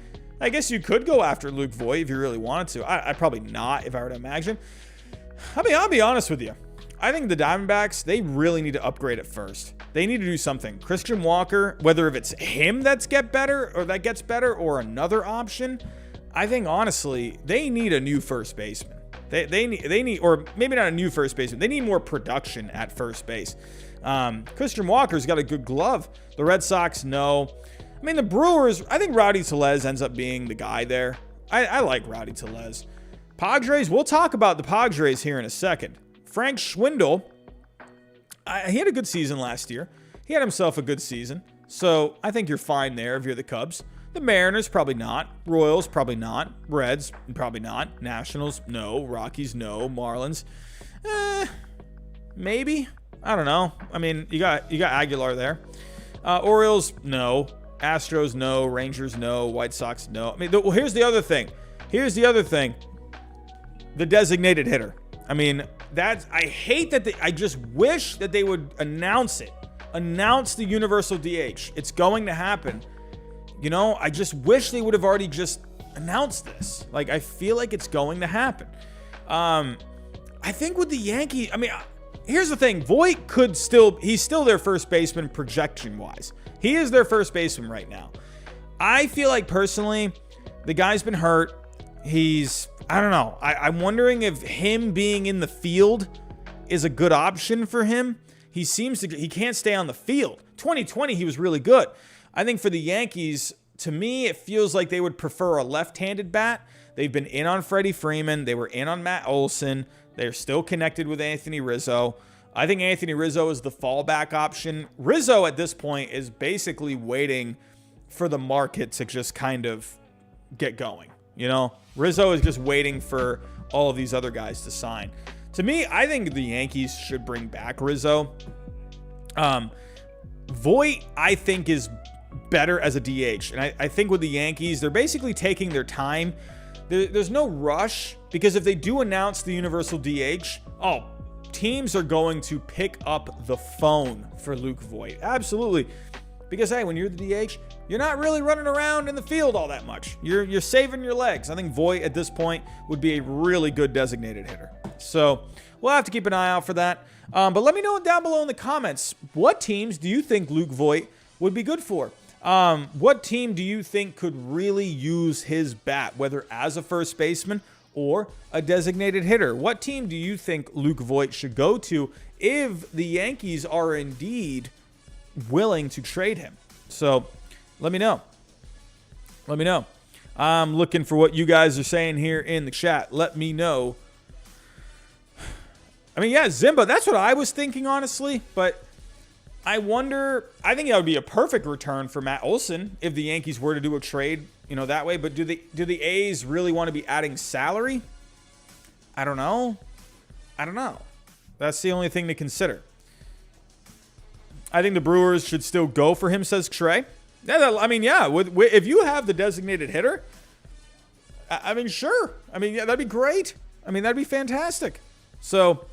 I guess you could go after Luke Voit if you really wanted to. I'd probably not if I were to imagine. I mean, I'll be honest with you. I think the Diamondbacks, they really need to upgrade at first. They need to do something. Christian Walker, whether if it's him that gets better or another option, I think honestly, they need a new first baseman. They need, or maybe not a new first baseman. They need more production at first base. Christian Walker's got a good glove. The Red Sox, no. I mean, the Brewers, I think Rowdy Tellez ends up being the guy there. I like Rowdy Tellez. Padres, we'll talk about the Padres here in a second. Frank Schwindel, he had a good season last year. He had himself a good season. So I think you're fine there if you're the Cubs. The Mariners, probably not. Royals, probably not. Reds, probably not. Nationals, no. Rockies, no. Marlins, maybe. I don't know. I mean, you got Aguilar there. Orioles, no. Astros, no. Rangers, no. White Sox, no. I mean, here's the other thing. The designated hitter. I mean, I hate that I just wish that they would announce it. Announce the universal DH. It's going to happen. I just wish they would have already just announced this. Like, I feel like it's going to happen. I think with the Yankees, here's the thing. Voit he's still their first baseman projection-wise. He is their first baseman right now. I feel like, personally, the guy's been hurt. I don't know. I'm wondering if him being in the field is a good option for him. He can't stay on the field. 2020, he was really good. I think for the Yankees, to me, it feels like they would prefer a left-handed bat. They've been in on Freddie Freeman. They were in on Matt Olson. They're still connected with Anthony Rizzo. I think Anthony Rizzo is the fallback option. Rizzo at this point is basically waiting for the market to just kind of get going. Rizzo is just waiting for all of these other guys to sign. To me, I think the Yankees should bring back Rizzo. Voit, I think, is better as a DH. And I think with the Yankees, they're basically taking their time. There's no rush, because if they do announce the universal DH, teams are going to pick up the phone for Luke Voit. Absolutely. Because, hey, when you're the DH, you're not really running around in the field all that much. You're saving your legs. I think Voit at this point would be a really good designated hitter. So we'll have to keep an eye out for that. But let me know down below in the comments, what teams do you think Luke Voit would be good for? What team do you think could really use his bat, whether as a first baseman or a designated hitter? What team do you think Luke Voit should go to if the Yankees are indeed willing to trade him? So let me know. I'm looking for what you guys are saying here in the chat. Let me know. Zimba, that's what I was thinking, honestly, but I think that would be a perfect return for Matt Olson if the Yankees were to do a trade, that way. But do the A's really want to be adding salary? I don't know. That's the only thing to consider. I think the Brewers should still go for him, says Trey. If you have the designated hitter, sure. That'd be great. That'd be fantastic. So,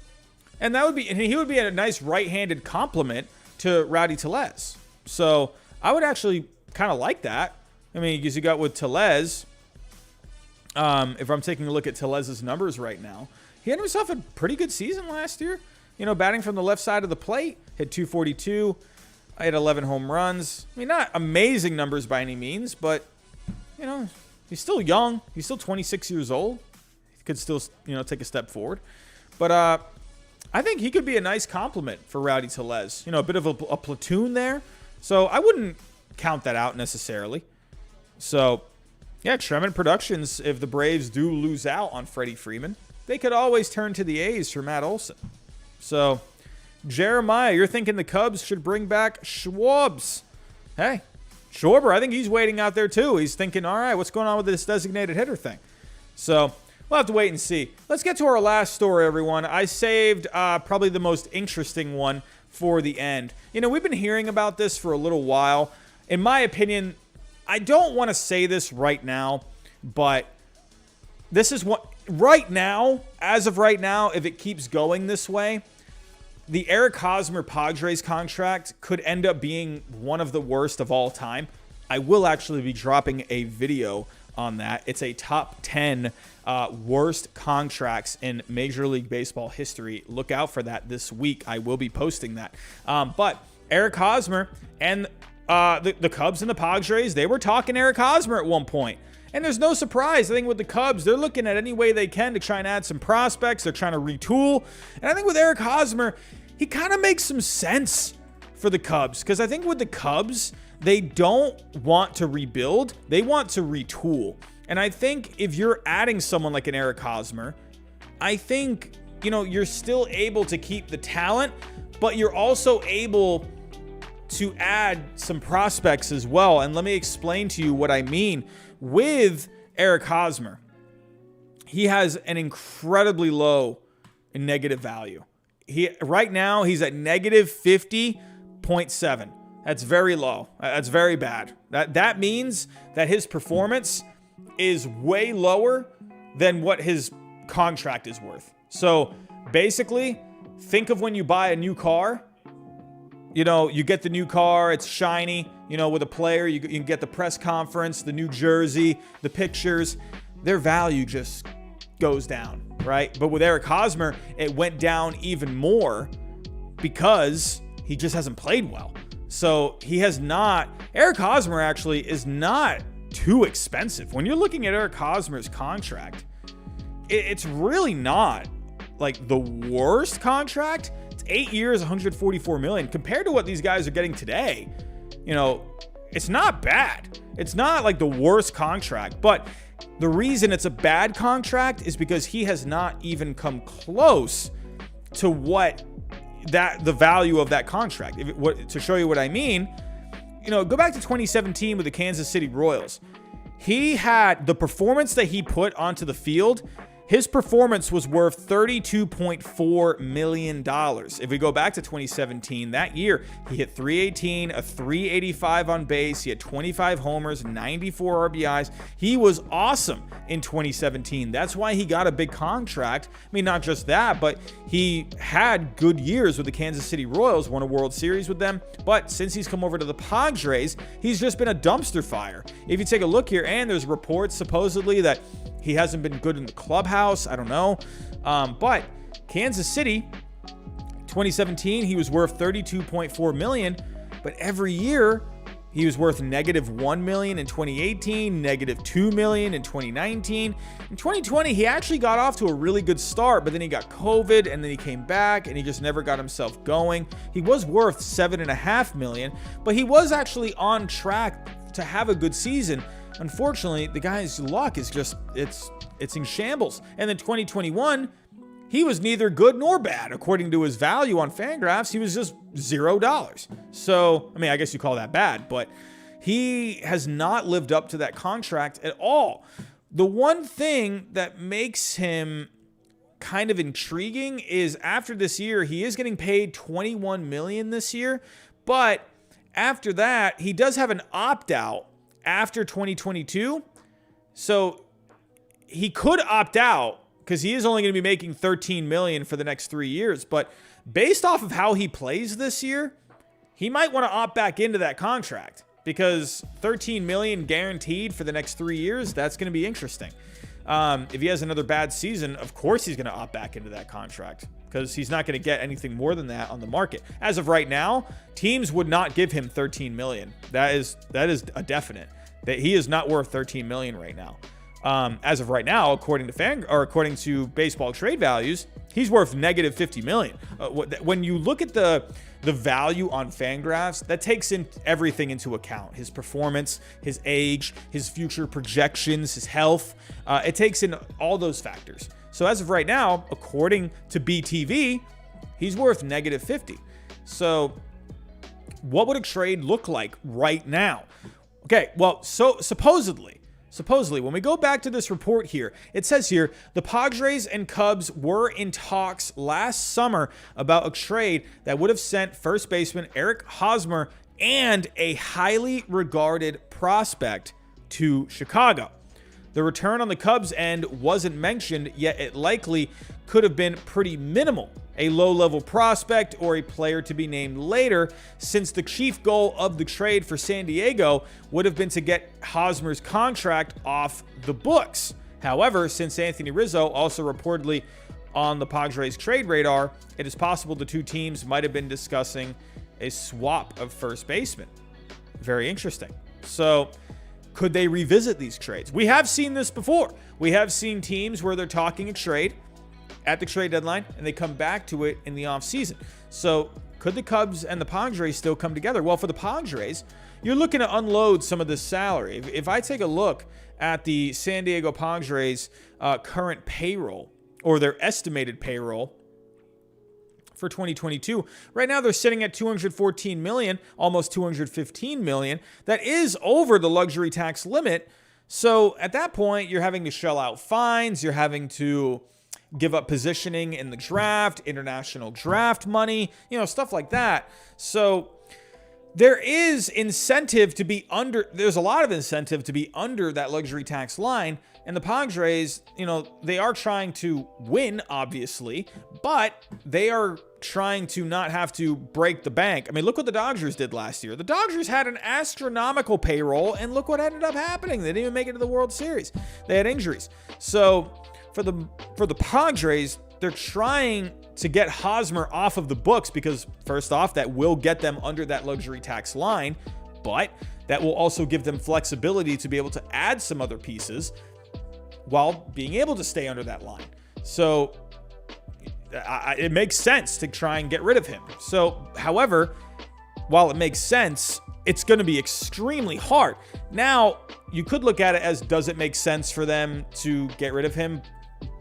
and he would be a nice right-handed complement to Rowdy Tellez. So I would actually kind of like that. Because you got with Tellez, if I'm taking a look at Tellez's numbers right now, he had himself a pretty good season last year. Batting from the left side of the plate, hit 242. I had 11 home runs. Not amazing numbers by any means, but, he's still young. He's still 26 years old. He could still, take a step forward. But I think he could be a nice complement for Rowdy Tellez. A bit of a platoon there. So I wouldn't count that out necessarily. So, yeah, Tremont Productions, if the Braves do lose out on Freddie Freeman, they could always turn to the A's for Matt Olson. So, Jeremiah, you're thinking the Cubs should bring back Schwabs. Hey, Schwarber, I think he's waiting out there too. He's thinking, all right, what's going on with this designated hitter thing? So, we'll have to wait and see. Let's get to our last story, everyone. I saved probably the most interesting one for the end. We've been hearing about this for a little while. In my opinion, I don't want to say this right now, but this is what, as of right now, if it keeps going this way, the Eric Hosmer Padres contract could end up being one of the worst of all time. I will actually be dropping a video on that. It's a top 10 worst contracts in Major League Baseball history. Look out for that this week. I will be posting that. But Eric Hosmer and the Cubs and the Padres, they were talking Eric Hosmer at one point. And there's no surprise. I think with the Cubs, they're looking at any way they can to try and add some prospects. They're trying to retool. And I think with Eric Hosmer, he kind of makes some sense for the Cubs. Because I think with the Cubs, they don't want to rebuild. They want to retool. And I think if you're adding someone like an Eric Hosmer, I think, you're still able to keep the talent, but you're also able to add some prospects as well. And let me explain to you what I mean. With Eric Hosmer, he has an incredibly low negative value. Right now, he's at negative 50.7. That's very low. That's very bad. That means that his performance is way lower than what his contract is worth. So basically, think of when you buy a new car. You get the new car, it's shiny, with a player, you can get the press conference, the new jersey, the pictures, their value just goes down, right? But with Eric Hosmer, it went down even more because he just hasn't played well. So Eric Hosmer actually is not too expensive. When you're looking at Eric Hosmer's contract, it's really not like the worst contract. It's 8 years, $144 million. Compared to what these guys are getting today, it's not bad. It's not like the worst contract, but the reason it's a bad contract is because he has not even come close to the value of that contract. To show you what I mean, go back to 2017 with the Kansas City Royals. He had the performance that he put onto the field. His performance was worth $32.4 million. If we go back to 2017, that year, he hit .318, a .385 on base. He had 25 homers, 94 RBIs. He was awesome in 2017. That's why he got a big contract. I mean, not just that, but he had good years with the Kansas City Royals, won a World Series with them. But since he's come over to the Padres, he's just been a dumpster fire. If you take a look here, and there's reports supposedly that he hasn't been good in the clubhouse. I don't know. But Kansas City, 2017, he was worth $32.4 million. But every year, he was worth -$1 million in 2018, -$2 million in 2019. In 2020, he actually got off to a really good start, but then he got COVID, and then he came back, and he just never got himself going. He was worth $7.5 million, but he was actually on track to have a good season. Unfortunately, the guy's luck is just, it's in shambles. And then 2021, he was neither good nor bad. According to his value on Fangraphs, he was just $0. So, I mean, I guess you call that bad, but he has not lived up to that contract at all. The one thing that makes him kind of intriguing is after this year, he is getting paid $21 million this year, but after that, he does have an opt-out after 2022. So he could opt out because he is only going to be making $13 million for the next 3 years. But based off of how he plays this year, he might want to opt back into that contract because $13 million guaranteed for the next 3 years, that's going to be interesting. If he has another bad season, of course he's going to opt back into that contract because he's not going to get anything more than that on the market. As of right now, teams would not give him $13 million. That is a definite. That he is not worth $13 million right now. As of right now, according to baseball trade values, he's worth -$50 million. When you look at the value on Fangraphs, that takes everything into account: his performance, his age, his future projections, his health. It takes in all those factors. So as of right now, according to BTV, he's worth -$50. So what would a trade look like right now? Okay, well, so supposedly, when we go back to this report here, it says here, the Padres and Cubs were in talks last summer about a trade that would have sent first baseman Eric Hosmer and a highly regarded prospect to Chicago. The return on the Cubs' end wasn't mentioned, yet it likely could have been pretty minimal. A low-level prospect or a player to be named later, since the chief goal of the trade for San Diego would have been to get Hosmer's contract off the books. However, since Anthony Rizzo also reportedly on the Padres trade radar, it is possible the two teams might have been discussing a swap of first baseman. Very interesting. So, could they revisit these trades? We have seen this before. We have seen teams where they're talking a trade at the trade deadline, and they come back to it in the offseason. So could the Cubs and the Padres still come together? Well, for the Padres, you're looking to unload some of this salary. If I take a look at the San Diego Padres current payroll, or their estimated payroll for 2022, right now they're sitting at $214 million, almost $215 million. That is over the luxury tax limit. So at that point, you're having to shell out fines. You're having to give up positioning in the draft, international draft money, stuff like that. So there is incentive to be under, there's a lot of incentive to be under that luxury tax line. And the Padres, you know, they are trying to win, obviously, but they are trying to not have to break the bank. I mean, look what the Dodgers did last year. The Dodgers had an astronomical payroll, and look what ended up happening. They didn't even make it to the World Series. They had injuries. So for the Padres, they're trying to get Hosmer off of the books because, first off, that will get them under that luxury tax line, but that will also give them flexibility to be able to add some other pieces while being able to stay under that line. So it makes sense to try and get rid of him. So, however, while it makes sense, it's going to be extremely hard. Now, you could look at it as, does it make sense for them to get rid of him?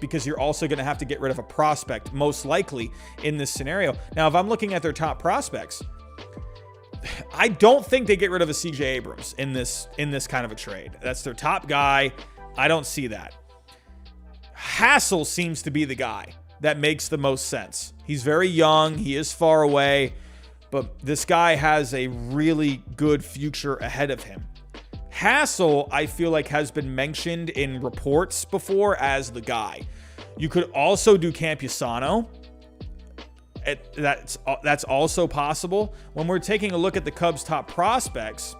Because you're also going to have to get rid of a prospect, most likely, in this scenario. Now, if I'm looking at their top prospects, I don't think they get rid of a CJ Abrams in this kind of a trade. That's their top guy. I don't see that. Hassel seems to be the guy that makes the most sense. He's very young. He is far away. But this guy has a really good future ahead of him. Hassel, I feel like, has been mentioned in reports before as the guy. You could also do Campusano. That's also possible. When we're taking a look at the Cubs' top prospects,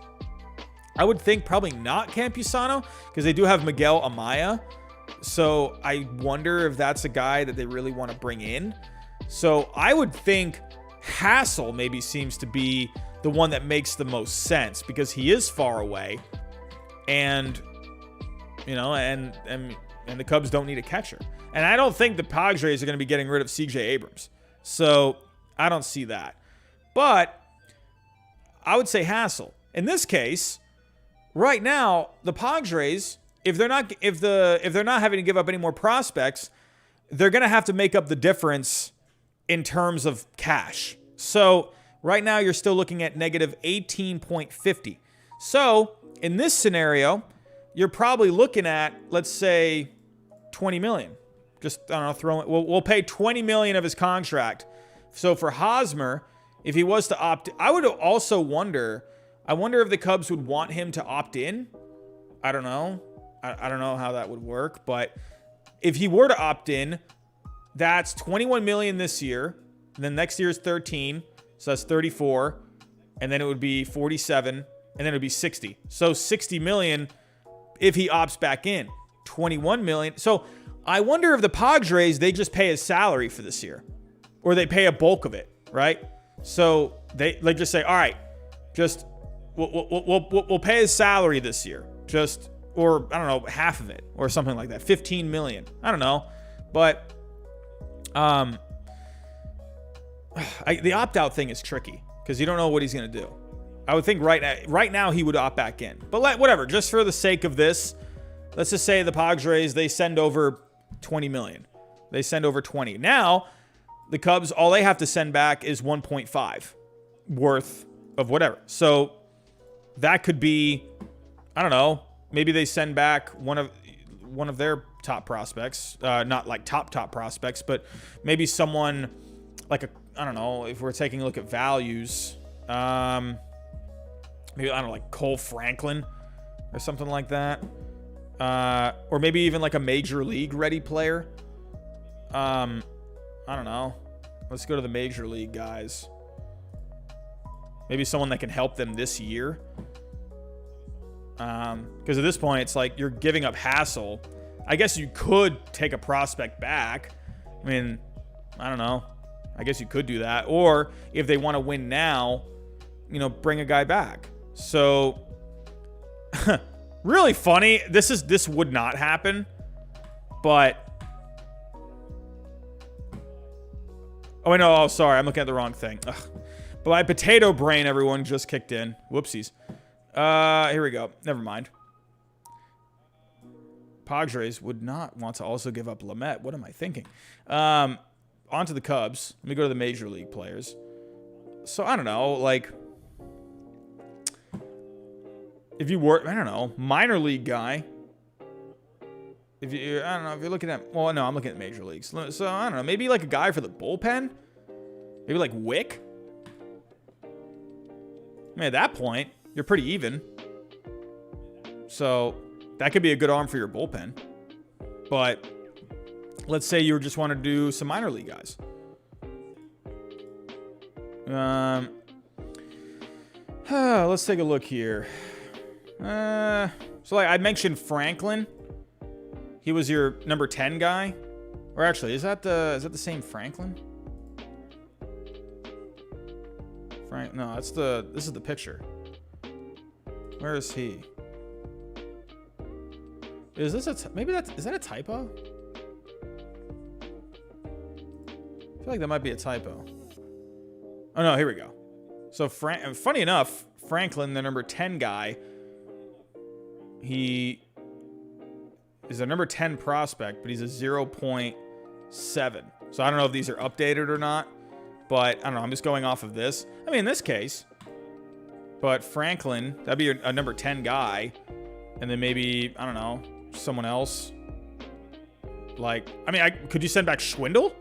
I would think probably not Campusano because they do have Miguel Amaya. So I wonder if that's a guy that they really want to bring in. So I would think Hassel maybe seems to be the one that makes the most sense because he is far away. And, you know, and the Cubs don't need a catcher. And I don't think the Padres are going to be getting rid of CJ Abrams. So I don't see that. But I would say Hassel. In this case, right now, the Padres, if they're not having to give up any more prospects, they're going to have to make up the difference in terms of cash. So right now, you're still looking at negative 18.50. So in this scenario, you're probably looking at, let's say, 20 million. Just, I don't know, we'll pay 20 million of his contract. So for Hosmer, if he was to opt, I would also wonder, if the Cubs would want him to opt in. I don't know. I don't know how that would work, but if he were to opt in, that's 21 million this year. And then next year is 13. So that's 34. And then it would be 47. And then it would be 60. So 60 million if he opts back in. 21 million. So I wonder if the Padres, they just pay his salary for this year. Or they pay a bulk of it, right? So they just say, all right, just we'll pay his salary this year. Just, or I don't know, half of it or something like that. 15 million. I don't know. But the opt-out thing is tricky because you don't know what he's going to do. I would think right now he would opt back in. But whatever, just for the sake of this, let's just say the Padres, they send over 20 million. They send over 20. Now, the Cubs, all they have to send back is 1.5 worth of whatever. So that could be, I don't know, maybe they send back one of their top prospects, not like top prospects, but maybe someone like I don't know, if we're taking a look at values, maybe, I don't know, like Cole Franklin or something like that. Or maybe even like a major league ready player. I don't know. Let's go to the major league guys. Maybe someone that can help them this year. Because at this point, it's like you're giving up Hassel. I guess you could take a prospect back. I mean, I don't know. I guess you could do that. Or if they want to win now, you know, bring a guy back. So, really funny. This would not happen. But, oh, no. Oh, sorry. I'm looking at the wrong thing. Ugh. But my potato brain, everyone, just kicked in. Whoopsies. Here we go. Never mind. Padres would not want to also give up Lamet. What am I thinking? On to the Cubs. Let me go to the major league players. So, I don't know, like, if you were, I don't know, minor league guy. I don't know, if you're looking at, well, no, I'm looking at major leagues. So, I don't know, maybe like a guy for the bullpen? Maybe like Wick? I mean, at that point, you're pretty even. So that could be a good arm for your bullpen. But let's say you just want to do some minor league guys. Let's take a look here. So like I mentioned Franklin. He was your number 10 guy. Or actually, is that the same Franklin? No, this is the picture. Where is he? Is this is that a typo? I feel like that might be a typo. Oh no, here we go. So funny enough, Franklin, the number 10 guy, he is a number 10 prospect, but he's a 0.7. So I don't know if these are updated or not, but I don't know. I'm just going off of this. I mean, in this case, but Franklin, that'd be a number 10 guy, and then maybe, I don't know, someone else. Like, I mean, could you send back Schwindel?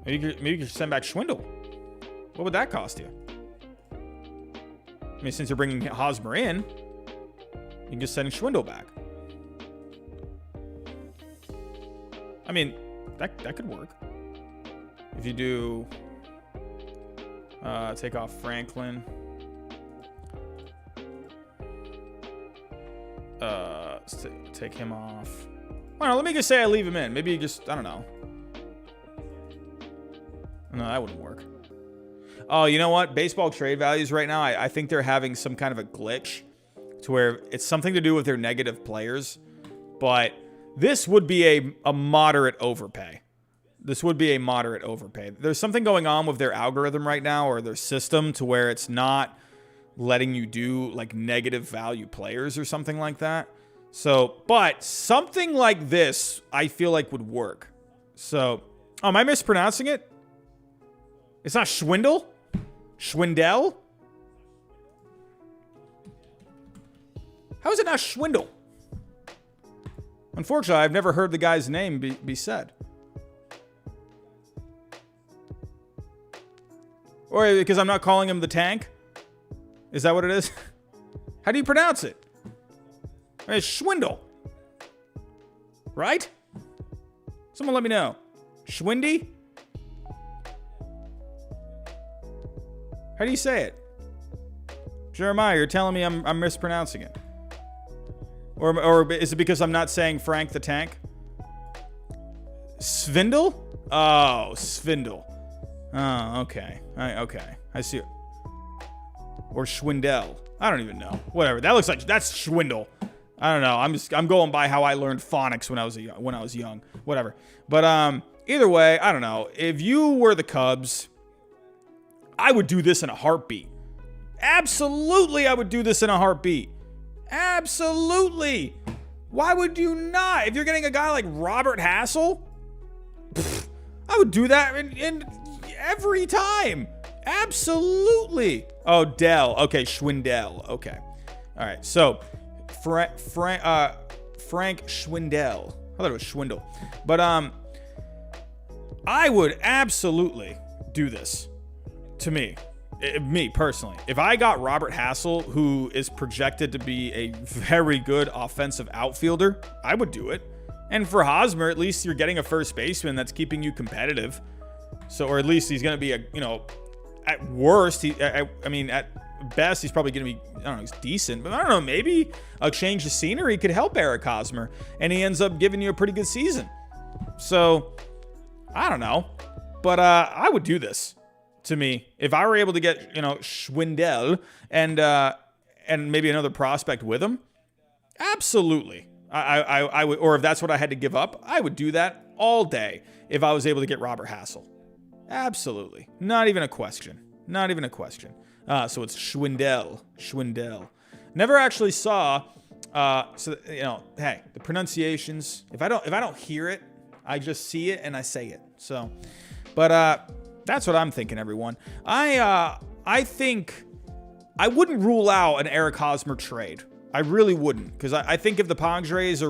Maybe you could send back Schwindel. What would that cost you? I mean, since you're bringing Hosmer in, you can just send Schwindel back. I mean, that could work. If you do take off Franklin. Take him off. I don't know, let me just say I leave him in. Maybe you just, I don't know. No, that wouldn't work. Oh, you know what? Baseball trade values right now, I think they're having some kind of a glitch to where it's something to do with their negative players. But this would be a moderate overpay. This would be a moderate overpay. There's something going on with their algorithm right now, or their system, to where it's not letting you do like negative value players or something like that. So, but something like this, I feel like would work. So, oh, am I mispronouncing it? It's not Schwindel? Schwindel? How is it not Schwindel? Unfortunately, I've never heard the guy's name be said. Or because I'm not calling him the Tank? Is that what it is? How do you pronounce it? It's Schwindel. Right? Someone let me know. Schwindy? How do you say it? Jeremiah, you're telling me I'm mispronouncing it. Or is it because I'm not saying Frank the Tank? Svindle? Oh, Svindle. Oh, okay. Okay. I see it. Or Schwindel. I don't even know. Whatever. That looks like that's Schwindel. I don't know. I'm going by how I learned phonics when I was young. Whatever. But either way, I don't know. If you were the Cubs, I would do this in a heartbeat. Absolutely, I would do this in a heartbeat. Absolutely. Why would you not? If you're getting a guy like Robert Hassel, I would do that in every time. Absolutely. Oh, Dell. Okay, Schwindel. Okay. All right. So, Frank Schwindel. I thought it was Schwindel. But I would absolutely do this. To me personally, if I got Robert Hassel, who is projected to be a very good offensive outfielder, I would do it. And for Hosmer, at least you're getting a first baseman that's keeping you competitive. So, or at least he's going to be at worst, I mean, at best, he's probably going to be, I don't know, he's decent. But I don't know, maybe a change of scenery could help Eric Hosmer, and he ends up giving you a pretty good season. So, I don't know. But I would do this. To me, if I were able to get, Schwindel and maybe another prospect with him, absolutely. I would, or if that's what I had to give up, I would do that all day if I was able to get Robert Hassel. Absolutely. Not even a question. Not even a question. So it's Schwindel. Never actually saw, hey, the pronunciations, if I don't hear it, I just see it and I say it. So, but, that's what I'm thinking, everyone. I think I wouldn't rule out an Eric Hosmer trade. I really wouldn't, because I think if the Padres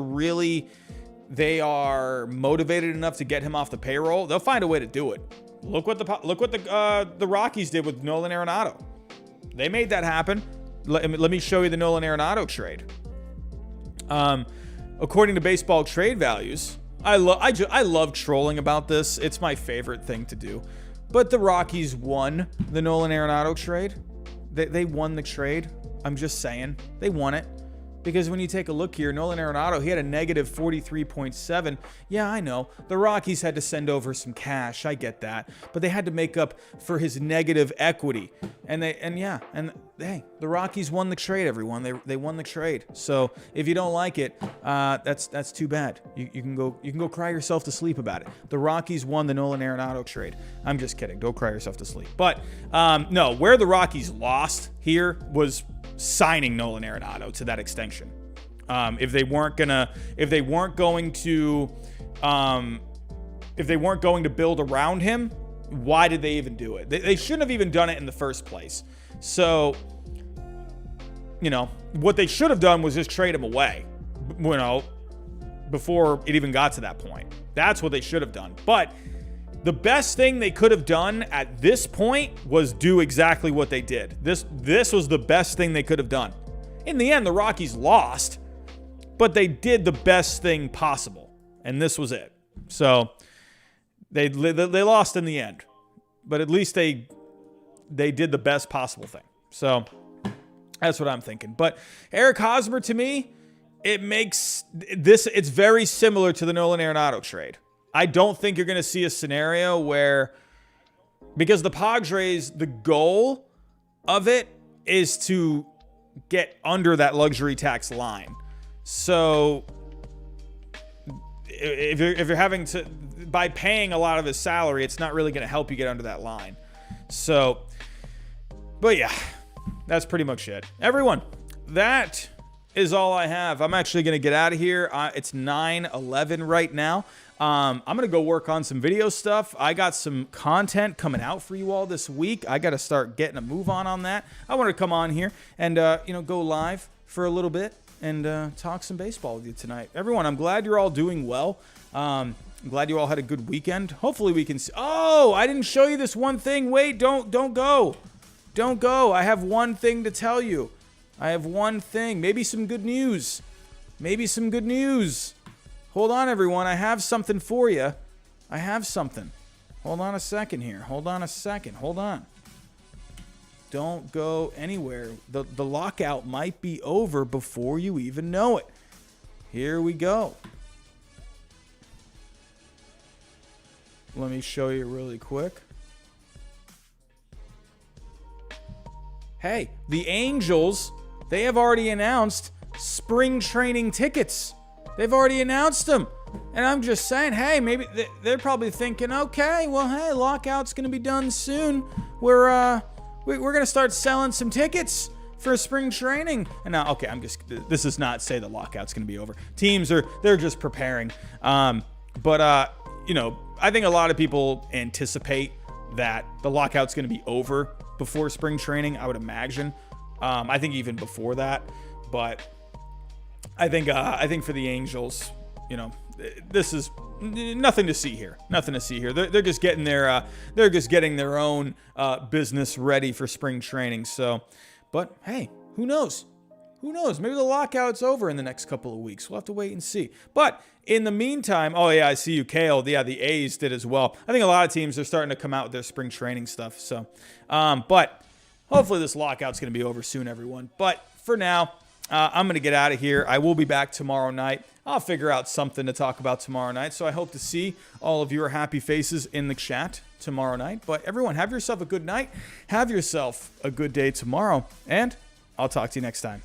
they are motivated enough to get him off the payroll, they'll find a way to do it. Look what the Rockies did with Nolan Arenado. They made that happen. Let me show you the Nolan Arenado trade. According to Baseball Trade Values, I love trolling about this. It's my favorite thing to do. But the Rockies won the Nolan Arenado trade. They won the trade. I'm just saying. They won it. Because when you take a look here, Nolan Arenado, he had a negative 43.7. Yeah, I know. The Rockies had to send over some cash. I get that. But they had to make up for his negative equity. And hey, the Rockies won the trade, everyone. They won the trade. So if you don't like it, that's too bad. You can go cry yourself to sleep about it. The Rockies won the Nolan Arenado trade. I'm just kidding. Don't cry yourself to sleep. But no, where the Rockies lost here was signing Nolan Arenado to that extension. If they weren't going to build around him, why did they even do it? They shouldn't have even done it in the first place. So, what they should have done was just trade him away, before it even got to that point. That's what they should have done. But the best thing they could have done at this point was do exactly what they did. This was the best thing they could have done. In the end, the Rockies lost, but they did the best thing possible, and this was it. So they lost in the end, but at least they did the best possible thing. So that's what I'm thinking. But Eric Hosmer, to me, it's very similar to the Nolan Arenado trade. I don't think you're going to see a scenario where, because the Padres, the goal of it is to get under that luxury tax line. So if you're having to, by paying a lot of his salary, it's not really going to help you get under that line. So, but yeah, that's pretty much it. Everyone, that is all I have. I'm actually going to get out of here. It's 9:11 right now. I'm going to go work on some video stuff. I got some content coming out for you all this week. I got to start getting a move on that. I want to come on here and, go live for a little bit and talk some baseball with you tonight. Everyone, I'm glad you're all doing well. I'm glad you all had a good weekend. Hopefully we can see. Oh, I didn't show you this one thing. Wait, don't go. Don't go. I have one thing to tell you. I have one thing. Maybe some good news. Hold on, everyone. I have something for you. I have something. Hold on a second here. Hold on. Don't go anywhere. The lockout might be over before you even know it. Here we go. Let me show you really quick. Hey, the Angels, they have already announced spring training tickets. They've already announced them. And I'm just saying, hey, maybe they're probably thinking, okay, well, hey, lockout's going to be done soon. We're going to start selling some tickets for spring training. And now, okay, this does not say the lockout's going to be over. Teams they're just preparing. But I think a lot of people anticipate that the lockout's going to be over before spring training, I would imagine. I think even before that. But I think for the Angels, this is nothing to see here. They're just getting their own business ready for spring training. So, but hey, who knows? Maybe the lockout's over in the next couple of weeks. We'll have to wait and see. But in the meantime, oh yeah, I see you, Kale. Yeah, the A's did as well. I think a lot of teams are starting to come out with their spring training stuff. So, but hopefully this lockout's going to be over soon, everyone. But for now, I'm going to get out of here. I will be back tomorrow night. I'll figure out something to talk about tomorrow night. So I hope to see all of your happy faces in the chat tomorrow night. But everyone, have yourself a good night. Have yourself a good day tomorrow. And I'll talk to you next time.